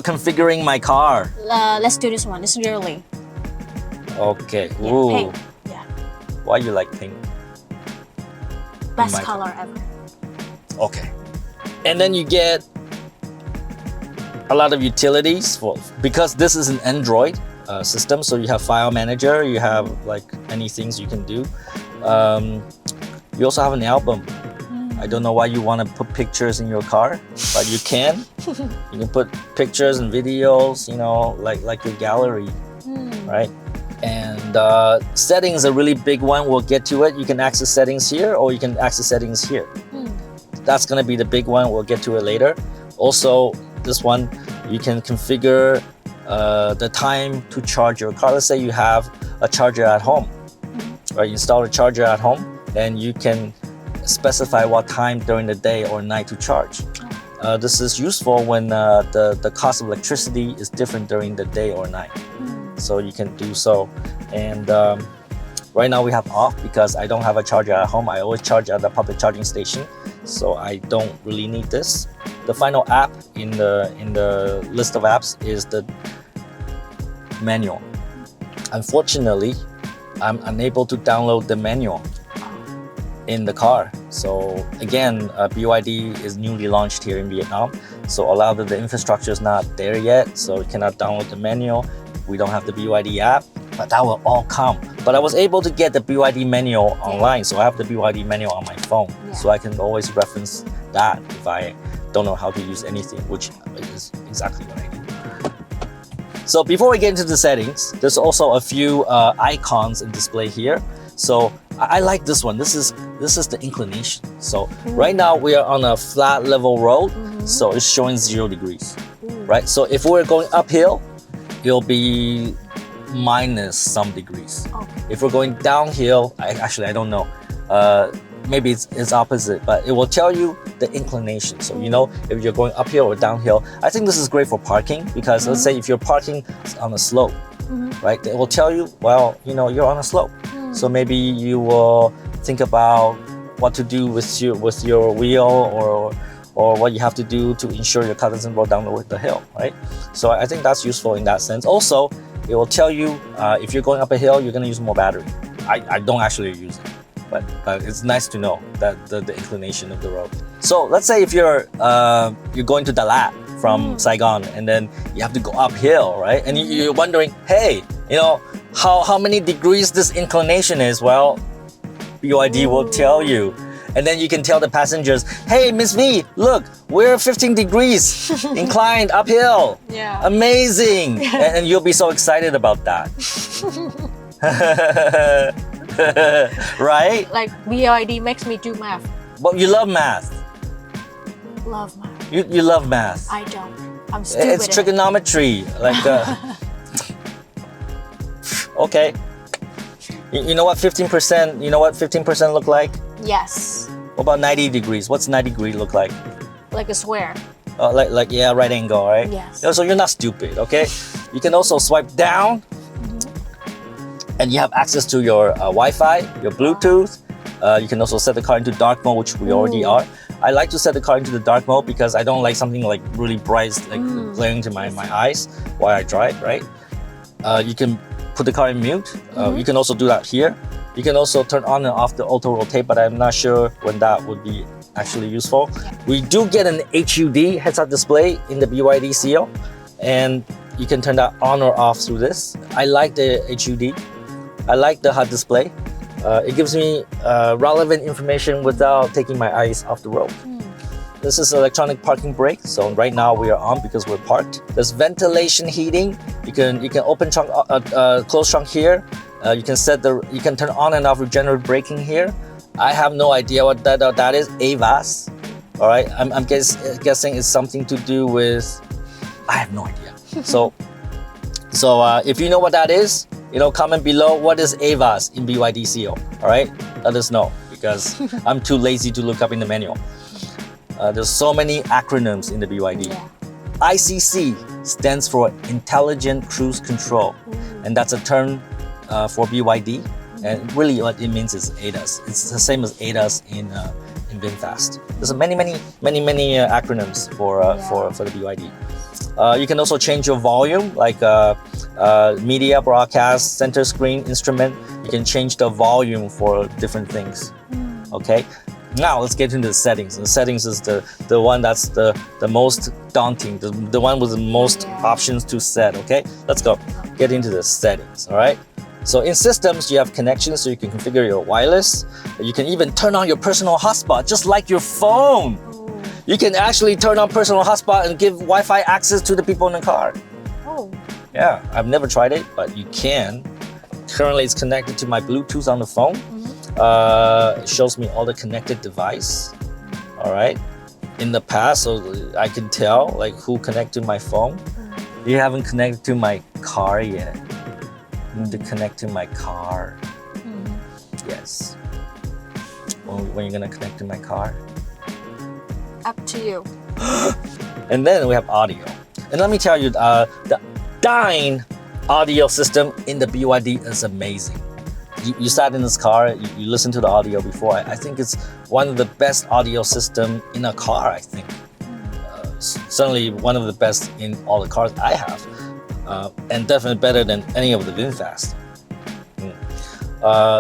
A: configuring my car.
B: Let's do this one. It's girly.
A: Okay.
B: Yeah,
A: Ooh.
B: pink. Yeah.
A: Why you like pink?
B: Best
A: My-
B: color ever.
A: Okay. And then you get a lot of utilities because this is an Android system. So you have file manager. You have like any things you can do. You also have an album. I don't know why you want to put pictures in your car, but you can. You can put pictures and videos, you know, like your gallery, right? And settings a really big one. We'll get to it. You can access settings here, or you can access settings here. That's gonna be the big one. We'll get to it later. Also, this one, you can configure the time to charge your car. Let's say you have a charger at home, right? You install a charger at home, and you can specify what time during the day or night to charge. This is useful when the cost of electricity is different during the day or night. So you can do so. And right now we have off because I don't have a charger at home. I always charge at the public charging station, so I don't really need this. The final app in the list of apps is the manual. Unfortunately, I'm unable to download the manual in the car. So again, BYD is newly launched here in Vietnam. So a lot of the infrastructure is not there yet. So you cannot download the manual. We don't have the BYD app, but that will all come. But I was able to get the BYD manual online. So I have the BYD manual on my phone. So I can always reference that if I don't know how to use anything, which is exactly what I do. So before we get into the settings, there's also a few icons and display here. So I like this one. This is the inclination. So right now we are on a flat level road. So it's showing 0 degrees, right? So if we're going uphill, it'll be minus some degrees. If we're going downhill, I don't know. Maybe it's opposite, but it will tell you the inclination. So you know if you're going uphill or downhill. I think this is great for parking because let's say if you're parking on a slope, right? It will tell you, well, you know, you're on a slope. So maybe you will think about what to do with your wheel or what you have to do to ensure your car doesn't roll down the hill, right? So I think that's useful in that sense. Also, it will tell you if you're going up a hill, you're going to use more battery. I don't actually use it, but it's nice to know that the inclination of the road. So let's say if you're going to Dalat from Saigon and then you have to go uphill, right? And you're wondering, hey, you know, how many degrees this inclination is? Well, BYD will tell you. And then you can tell the passengers, hey, Miss V, look, we're 15 degrees inclined uphill.
B: Yeah.
A: Amazing. And you'll be so excited about that. Right?
B: Like BYD makes me do math.
A: But you love math.
B: Love math.
A: You love math.
B: I don't. I'm stupid.
A: It's trigonometry. Like, okay. You know what 15%? You know what 15% look like?
B: Yes.
A: What about 90 degrees? What's 90 degree look like?
B: Like a square.
A: Like yeah, right angle, right?
B: Yes.
A: So you're not stupid, okay? You can also swipe down, and you have access to your Wi-Fi, your Bluetooth. You can also set the car into dark mode, which we already are. I like to set the car into the dark mode because I don't like something like really bright, like glaring to my eyes while I drive, right? You can put the car in mute. You can also do that here. You can also turn on and off the auto rotate, but I'm not sure when that would be actually useful. We do get an HUD heads-up display in the BYD Seal, and you can turn that on or off through this. I like the HUD. I like the HUD display. It gives me relevant information without taking my eyes off the road. This is electronic parking brake. So right now we are on because we're parked. There's ventilation heating. You can open trunk, close trunk here. You can turn on and off regenerative braking here. I have no idea what that is. AVAS. All right. I'm guessing it's something to do with. I have no idea. So if you know what that is, you know, comment below what is AVAS in BYD Seal. All right. Let us know because I'm too lazy to look up in the manual. There's so many acronyms in the BYD. ICC stands for Intelligent Cruise Control, and that's a term for BYD. And really, what it means is ADAS. It's the same as ADAS in VinFast. There's many acronyms for the BYD. You can also change your volume, like media, broadcast, center screen, instrument. You can change the volume for different things. Okay. Now let's get into the settings. The settings is the one that's the most daunting, the one with the most options to set, okay? Let's go. Get into the settings, all right? So in systems, you have connections, so you can configure your wireless. You can even turn on your personal hotspot, just like your phone. You can actually turn on personal hotspot and give Wi-Fi access to the people in the car.
B: Oh.
A: Yeah, I've never tried it, but you can. Currently, it's connected to my Bluetooth on the phone. It shows me all the connected device. All right. In the past, so I can tell like who connected to my phone. You haven't connected to my car yet. You need to connect to my car. Yes. When you're gonna connect to my car?
B: Up to you.
A: And then we have audio. And let me tell you, the Dyne audio system in the BYD is amazing. You sat in this car, you listened to the audio before. I think it's one of the best audio system in a car, I think. Certainly one of the best in all the cars I have. And definitely better than any of the VinFast.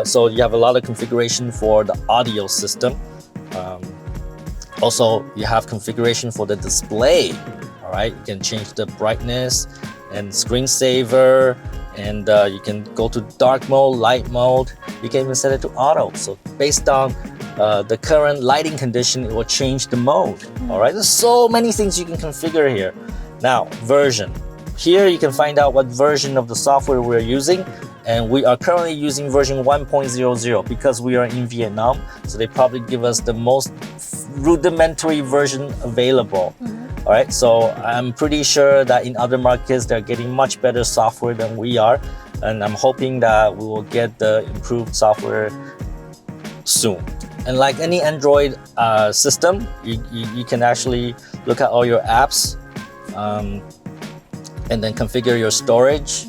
A: So you have a lot of configuration for the audio system. Also, you have configuration for the display. All right, you can change the brightness and screensaver, and you can go to dark mode, light mode. You can even set it to auto. So based on the current lighting condition, it will change the mode. All right, there's so many things you can configure here. Now, version. Here you can find out what version of the software we're using, and we are currently using version 1.00 because we are in Vietnam, so they probably give us the most rudimentary version available. All right, so I'm pretty sure that in other markets they're getting much better software than we are, and I'm hoping that we will get the improved software soon. And like any Android system, you can actually look at all your apps and then configure your storage,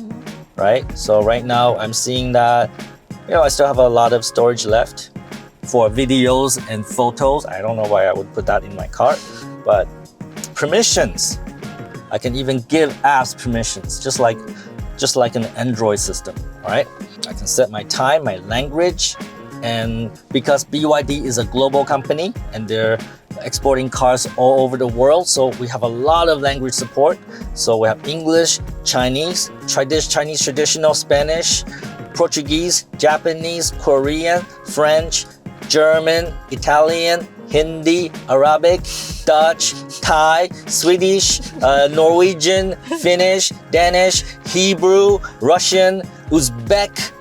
A: right? So right now I'm seeing that, I still have a lot of storage left for videos and photos. I don't know why I would put that in my car, but permissions. I can even give apps permissions, just like an Android system, all right? I can set my time, my language, and because BYD is a global company and they're exporting cars all over the world, so we have a lot of language support. So we have English, Chinese, Chinese traditional, Spanish, Portuguese, Japanese, Korean, French, German, Italian, Hindi, Arabic, Dutch, Thai, Swedish, Norwegian, Finnish, Danish, Hebrew, Russian, Uzbek,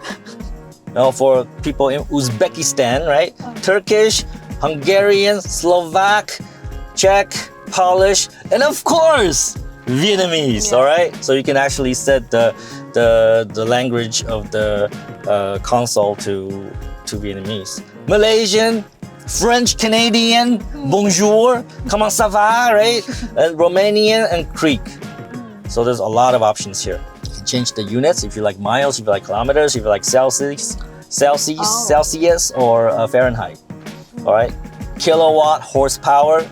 A: for people in Uzbekistan, right? Turkish, Hungarian, Slovak, Czech, Polish, and of course, Vietnamese, all right? So you can actually set the language of the console to Vietnamese. Malaysian, French, Canadian, bonjour, comment ça va, right? And Romanian and Greek. So there's a lot of options here. You can change the units if you like miles, if you like kilometers, if you like Celsius or Fahrenheit. All right, kilowatt, horsepower,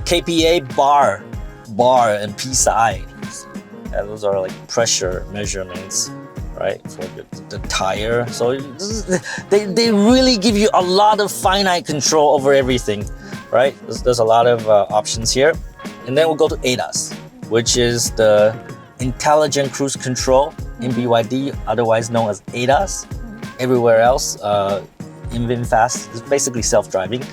A: kPa, bar, and psi. And those are like pressure measurements, right, for the tire. So they really give you a lot of finite control over everything, right? There's a lot of options here. And then we'll go to ADAS, which is the Intelligent Cruise Control in BYD, otherwise known as ADAS. Everywhere else, in VinFast, it's basically self-driving.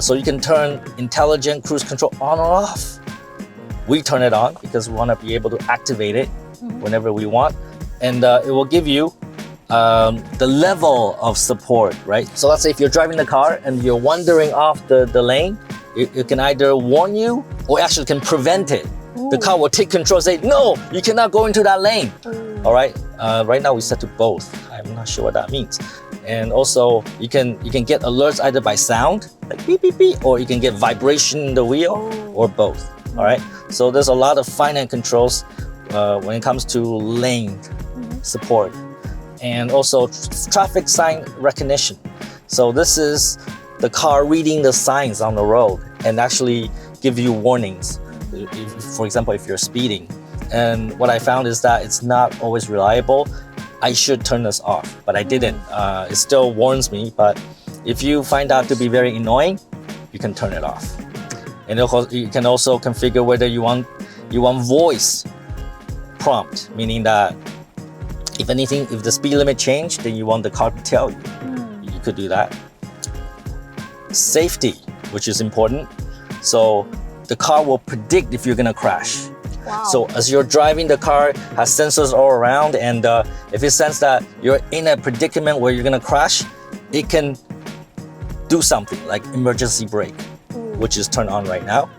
A: So you can turn Intelligent Cruise Control on or off. We turn it on because we want to be able to activate it whenever we want. And it will give you the level of support, right? So let's say if you're driving the car and you're wandering off the lane, it can either warn you or actually can prevent it. The car will take control and say, no, you cannot go into that lane. All right, right now we set to both. I'm not sure what that means. And also you can get alerts either by sound, like beep, beep, beep, or you can get vibration in the wheel, or both. All right, so there's a lot of finite controls when it comes to lane support, and also traffic sign recognition. So this is the car reading the signs on the road and actually give you warnings. For example, if you're speeding. And what I found is that it's not always reliable. I should turn this off, but I didn't. It still warns me, but if you find out to be very annoying, you can turn it off. And you can also configure whether you want voice prompt, meaning that if the speed limit changed, then you want the car to tell you. You could do that. Safety, which is important. So the car will predict if you're gonna crash.
B: Wow.
A: So as you're driving, the car has sensors all around, and if it senses that you're in a predicament where you're gonna crash, it can do something like emergency brake, which is turned on right now.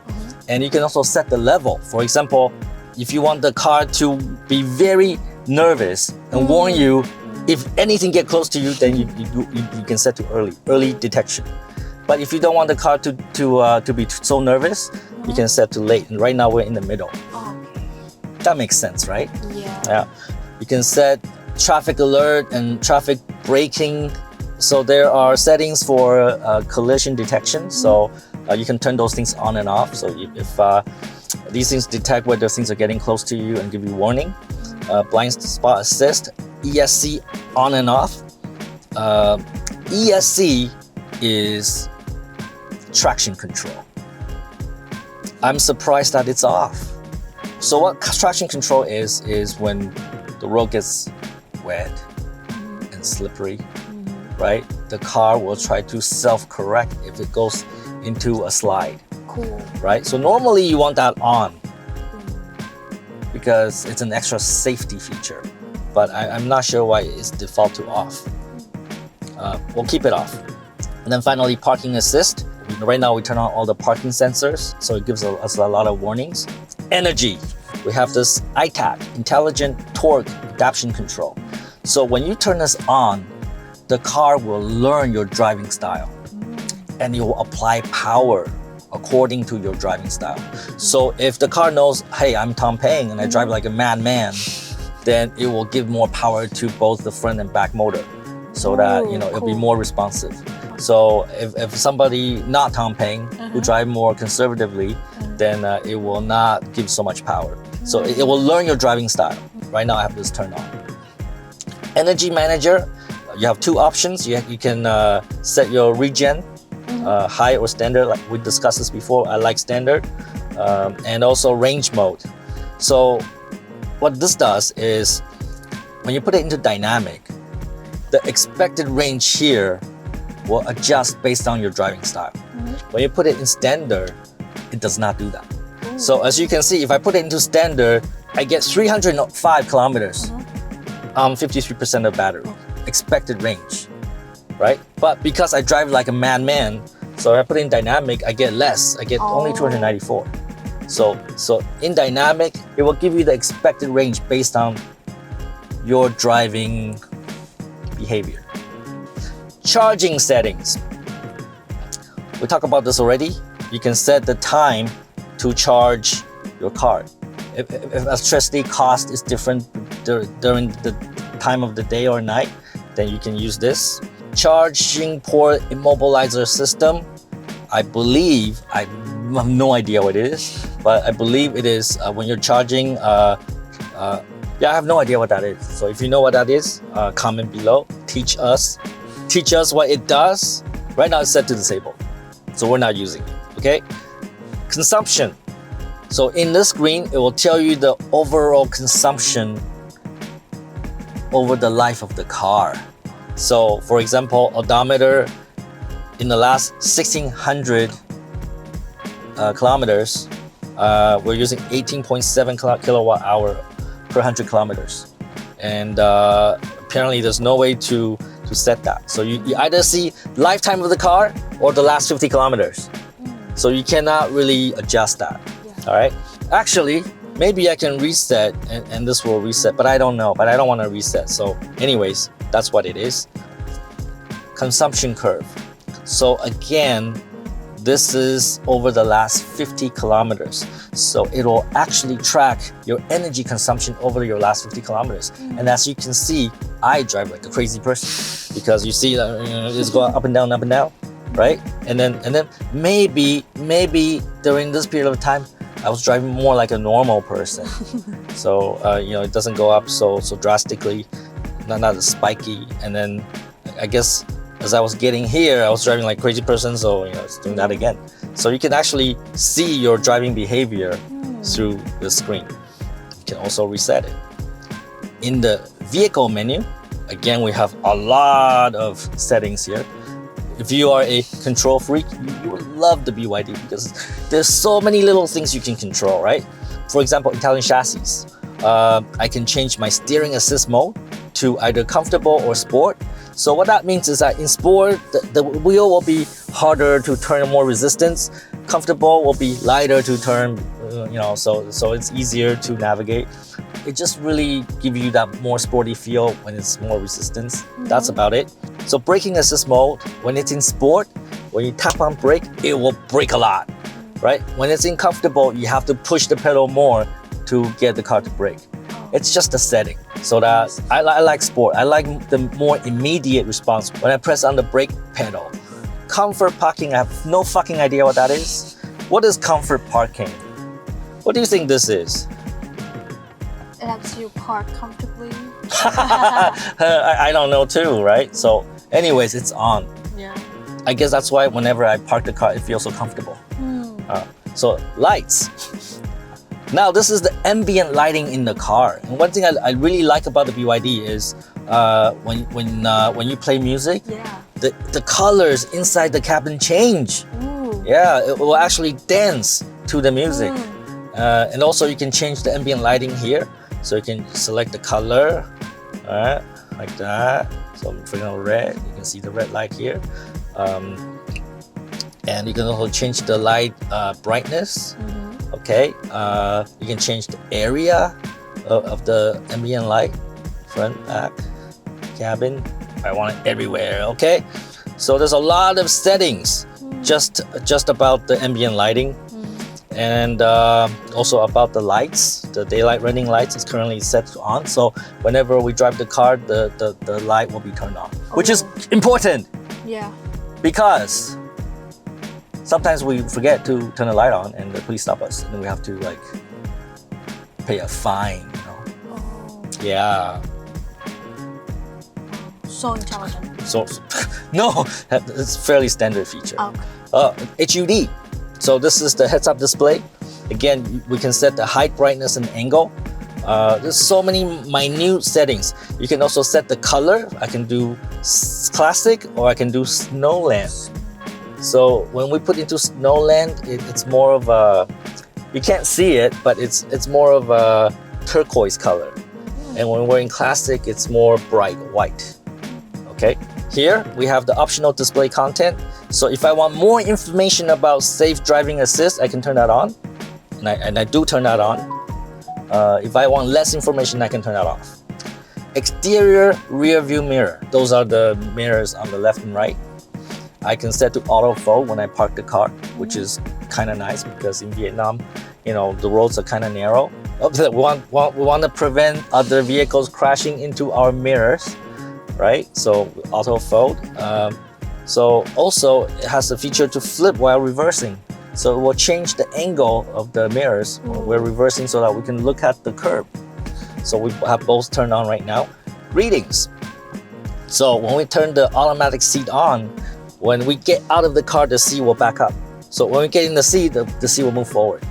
A: And you can also set the level. For example, if you want the car to be very nervous and warn you, if anything get close to you, then you can set to early detection. But if you don't want the car to be so nervous, you can set to late. And right now we're in the middle.
B: Okay.
A: That makes sense, right?
B: Yeah.
A: You can set traffic alert and traffic braking. So there are settings for collision detection. So you can turn those things on and off. So if these things detect whether things are getting close to you and give you warning. Blind spot assist, ESC on and off. ESC is traction control. I'm surprised that it's off. So what traction control is when the road gets wet and slippery, right? The car will try to self-correct if it goes into a slide.
B: Cool.
A: Right? So normally you want that on because it's an extra safety feature, but I'm not sure why it's default to off. We'll keep it off. And then finally, parking assist. Right now we turn on all the parking sensors, so it gives us a lot of warnings. Energy. We have this ITAC, Intelligent Torque Adaptation Control. So when you turn this on, the car will learn your driving style and it will apply power according to your driving style. So if the car knows, hey, I'm Tom Peng and I drive like a madman, then it will give more power to both the front and back motor so that, it'll be more responsive. So if somebody not Tom Peng who drive more conservatively, then it will not give so much power. So it will learn your driving style. Right now I have this turned on. Energy manager, you have two options. You can set your regen, high or standard, like we discussed this before. I like standard, and also range mode. So what this does is when you put it into dynamic, the expected range here will adjust based on your driving style. When you put it in standard, it does not do that. So as you can see, if I put it into standard, I get 305 kilometers, 53% of battery, expected range, right? But because I drive like a madman, so if I put it in dynamic, I get less. I get only 294. So in dynamic, it will give you the expected range based on your driving behavior. Charging settings. We talked about this already. You can set the time to charge your car. If electricity cost is different during the time of the day or night, then you can use this. Charging port immobilizer system. I believe, I have no idea what it is, but I believe it is when you're charging, I have no idea what that is. So if you know what that is, comment below, teach us what it does. Right now it's set to disable, so we're not using it, okay? Consumption. So in this screen, it will tell you the overall consumption over the life of the car. So for example, odometer, in the last 1,600 kilometers, we're using 18.7 kilowatt hour per 100 kilometers. And apparently there's no way to set that. So you either see lifetime of the car or the last 50 kilometers. So you cannot really adjust that, all right? Actually, maybe I can reset and this will reset, but I don't know, but I don't want to reset. So anyways, that's what it is. Consumption curve. So again, this is over the last 50 kilometers. So it will actually track your energy consumption over your last 50 kilometers. And as you can see, I drive like a crazy person because you see it's going up and down, right? And then maybe during this period of time, I was driving more like a normal person. So it doesn't go up so drastically, not as spiky. And then I guess as I was getting here, I was driving like a crazy person, so it's doing that again. So you can actually see your driving behavior through the screen. You can also reset it. In the vehicle menu, again, we have a lot of settings here. If you are a control freak, you will love the BYD because there's so many little things you can control, right? For example, Italian chassis. I can change my steering assist mode to either comfortable or sport. So what that means is that in sport, the wheel will be harder to turn, more resistance. Comfortable will be lighter to turn, so it's easier to navigate. It just really gives you that more sporty feel when it's more resistance. That's about it. So braking assist mode, when it's in sport, when you tap on brake, it will brake a lot, right? When it's uncomfortable, you have to push the pedal more to get the car to brake. It's just a setting. So that I like sport. I like the more immediate response when I press on the brake pedal. Comfort parking, I have no fucking idea what that is. What is comfort parking? What do you think this is?
B: It helps you park comfortably.
A: I don't know too, right? So anyways, it's on.
B: Yeah.
A: I guess that's why whenever I park the car, it feels so comfortable. So lights. Now this is the ambient lighting in the car. And one thing I really like about the BYD is when you play music, the colors inside the cabin change.
B: Ooh.
A: Yeah, it will actually dance to the music. And also you can change the ambient lighting here. So you can select the color, like that. So for example, red, you can see the red light here. And you can also change the light brightness. Okay, you can change the area of the ambient light, front, back, cabin. I want it everywhere. Okay, so there's a lot of settings just about the ambient lighting, and also about the lights. The daylight running lights is currently set to on. So whenever we drive the car, the light will be turned on, which is important.
B: Yeah.
A: Because sometimes we forget to turn the light on and the police stop us and then we have to like pay a fine, you know?
B: Oh.
A: Yeah.
B: So intelligent.
A: So, no, it's a fairly standard feature.
B: Okay.
A: HUD. So this is the heads-up display. Again, we can set the height, brightness, and angle. There's so many minute settings. You can also set the color. I can do classic or I can do snowland. So when we put into snowland, it's more of a, you can't see it, but it's more of a turquoise color. And when we're in classic, it's more bright white. Okay, here we have the optional display content. So if I want more information about safe driving assist, I can turn that on. And I do turn that on. If I want less information, I can turn that off. Exterior rear view mirror. Those are the mirrors on the left and right. I can set to auto fold when I park the car, which is kind of nice because in Vietnam, you know, the roads are kind of narrow. We want to prevent other vehicles crashing into our mirrors, right? So auto fold. So also it has a feature to flip while reversing. So it will change the angle of the mirrors when we're reversing so that we can look at the curb. So we have both turned on right now. Readings. So when we turn the automatic seat on, when we get out of the car, the seat will back up. So when we get in the seat, the seat will move forward.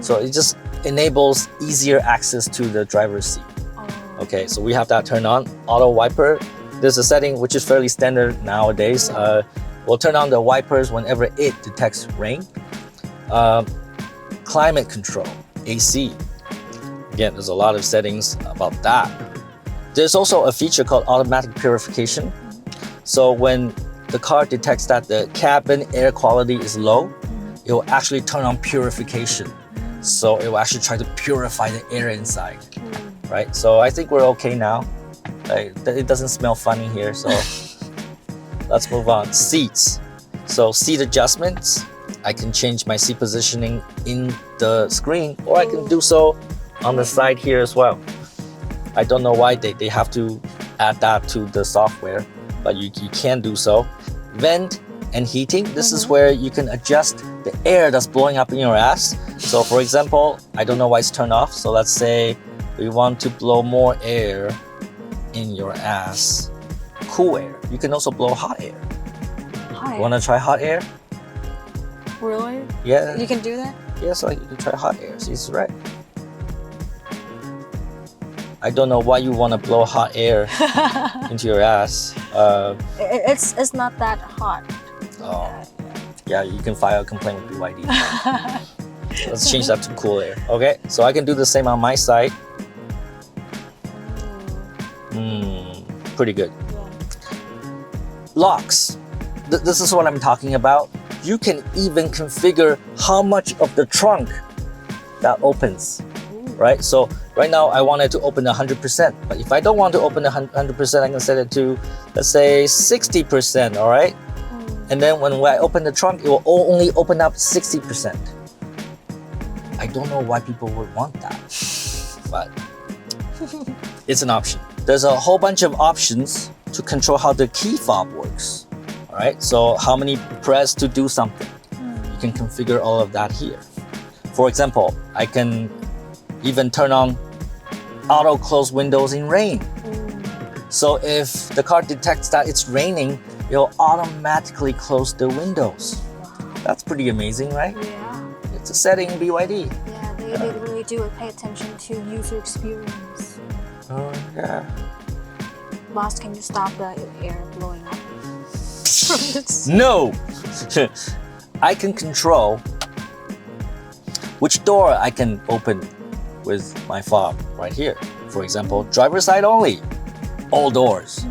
A: So it just enables easier access to the driver's seat. Okay, so we have that turned on. Auto wiper. There's a setting which is fairly standard nowadays. We'll turn on the wipers whenever it detects rain. Climate control, AC. Again, there's a lot of settings about that. There's also a feature called automatic purification. So when the car detects that the cabin air quality is low, it will actually turn on purification. So it will actually try to purify the air inside, right? So I think we're okay now. It doesn't smell funny here, so let's move on. Seats. So seat adjustments. I can change my seat positioning in the screen, or I can do so on the side here as well. I don't know why they have to add that to the software, but you can do so. Vent and heating. This is where you can adjust the air that's blowing up in your ass. So for example, I don't know why it's turned off. So let's say we want to blow more air in your ass. Cool air. You can also blow hot air.
B: Hot air.
A: Want to try hot air?
B: Really?
A: Yeah.
B: You can do that?
A: Yeah, so you can try hot air. See, it's red. I don't know why you want to blow hot air into your ass.
B: It's not that hot.
A: Oh. Yeah, you can file a complaint with BYD. Let's change that to cool air. Okay, so I can do the same on my side. Pretty good.
B: Yeah.
A: Locks. This is what I'm talking about. You can even configure how much of the trunk that opens, right? So right now I want it to open 100%, but if I don't want to open 100%, I can set it to, let's say 60%, all right? And then when I open the trunk, it will only open up 60%. I don't know why people would want that, but it's an option. There's a whole bunch of options to control how the key fob works. All right, so how many press to do something. You can configure all of that here. For example, I can even turn on auto close windows in rain. So if the car detects that it's raining, it'll automatically close the windows. That's pretty amazing, right?
B: Yeah.
A: It's a setting in BYD.
B: Yeah, they really do pay attention to user experience.
A: Oh, yeah.
B: Boss, can you stop the air blowing up from this?
A: No! I can control which door I can open with my fob right here. For example, driver's side only, all doors.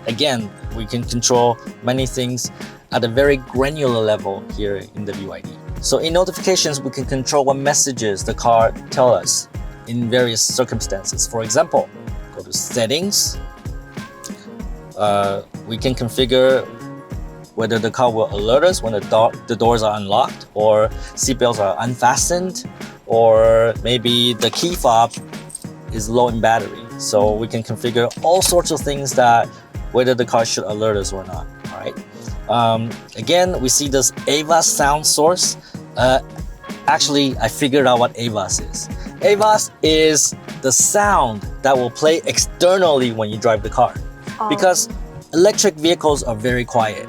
A: Again, we can control many things at a very granular level here in the BYD. So in notifications, we can control what messages the car tells us in various circumstances. For example, go to settings. We can configure whether the car will alert us when the doors are unlocked, or seatbelts are unfastened, or maybe the key fob is low in battery. So we can configure all sorts of things that whether the car should alert us or not. All right. Again, we see this AVAS sound source. Actually, I figured out what AVAS is. AVAS is the sound that will play externally when you drive the car. Because electric vehicles are very quiet.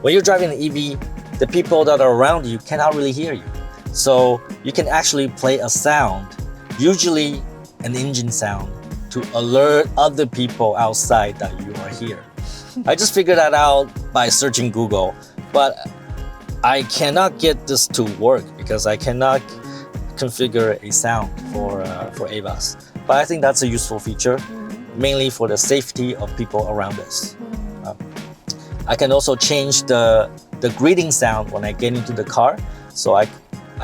A: When you're driving an EV, the people that are around you cannot really hear you. So you can actually play a sound, usually an engine sound, to alert other people outside that you are here. I just figured that out by searching Google, but I cannot get this to work because I cannot configure a sound for AVAS. But I think that's a useful feature, mainly for the safety of people around us. I can also change the greeting sound when I get into the car. So I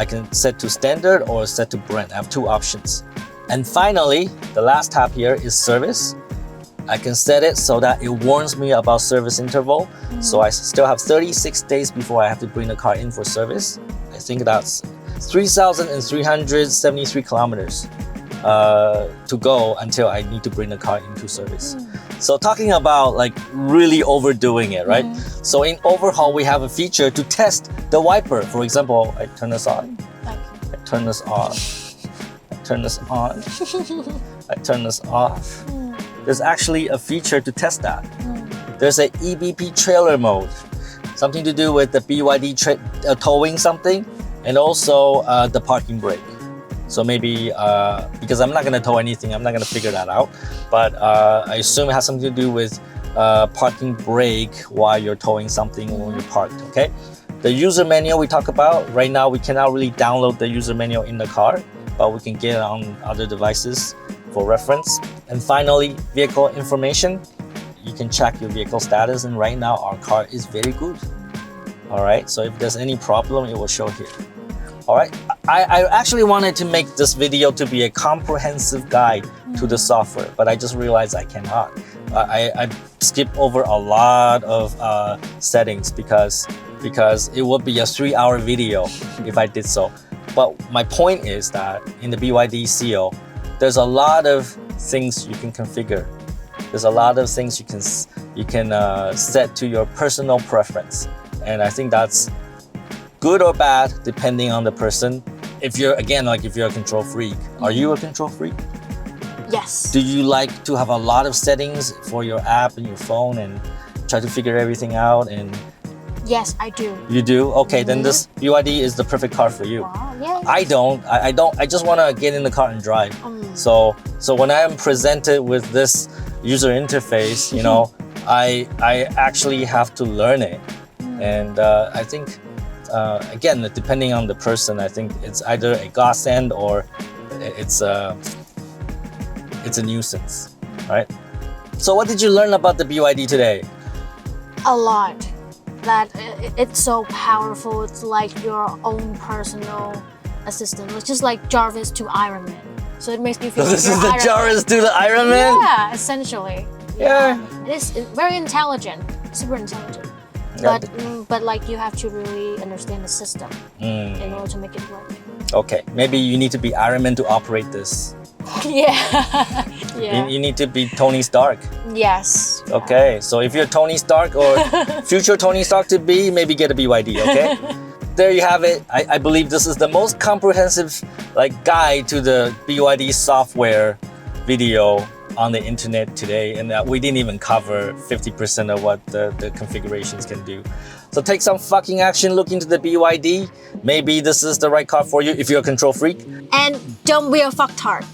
A: can set to standard or set to brand. I have two options. And finally, the last tab here is service. I can set it so that it warns me about service interval. So I still have 36 days before I have to bring the car in for service. I think that's 3,373 kilometers to go until I need to bring the car into service. So talking about like really overdoing it, right? So in overhaul, we have a feature to test the wiper. For example, I turn this on, I turn this on, I turn this on, I turn this off. There's actually a feature to test that. There's a EBP trailer mode, something to do with the BYD towing something, and also the parking brake. So maybe, because I'm not gonna tow anything, I'm not gonna figure that out. But I assume it has something to do with parking brake while you're towing something when you're parked, okay? The user manual we talk about, right now we cannot really download the user manual in the car, but we can get it on other devices for reference. And finally, vehicle information. You can check your vehicle status, and right now our car is very good. All right, so if there's any problem, it will show here. All right, I actually wanted to make this video to be a comprehensive guide to the software, but I just realized I cannot. I skipped over a lot of settings because it would be a 3-hour video if I did so. But my point is that in the BYD Seal, there's a lot of things you can configure. There's a lot of things you can set to your personal preference, and I think that's good or bad depending on the person. If you're a control freak, are you a control freak?
B: Yes.
A: Do you like to have a lot of settings for your app and your phone and try to figure everything out? And
B: Yes, I do.
A: you do? Okay, then this BYD is the perfect car for you.
B: Wow, yes.
A: I don't. I just want to get in the car and drive. So when I am presented with this user interface, you know, I actually have to learn it. And I think, again, depending on the person, I think it's either a godsend or it's a nuisance, right? So what did you learn about the BYD today?
B: A lot. That it's so powerful. It's like your own personal assistant. It's just like Jarvis to Iron Man. So it makes me feel.
A: This
B: like
A: is the
B: Iron
A: Jarvis to the Iron Man?
B: Yeah, essentially.
A: Yeah.
B: It is very intelligent. Super intelligent. But like you have to really understand the system in order to make it work.
A: Okay, maybe you need to be Iron Man to operate this.
B: Yeah.
A: You need to be Tony Stark.
B: Yes.
A: Okay, so if you're Tony Stark or future Tony Stark to be, maybe get a BYD, okay? There you have it. I believe this is the most comprehensive guide to the BYD software video on the internet today, and we didn't even cover 50% of what the configurations can do. So take some fucking action, look into the BYD. Maybe this is the right car for you if you're a control freak.
B: And don't be a fucktard.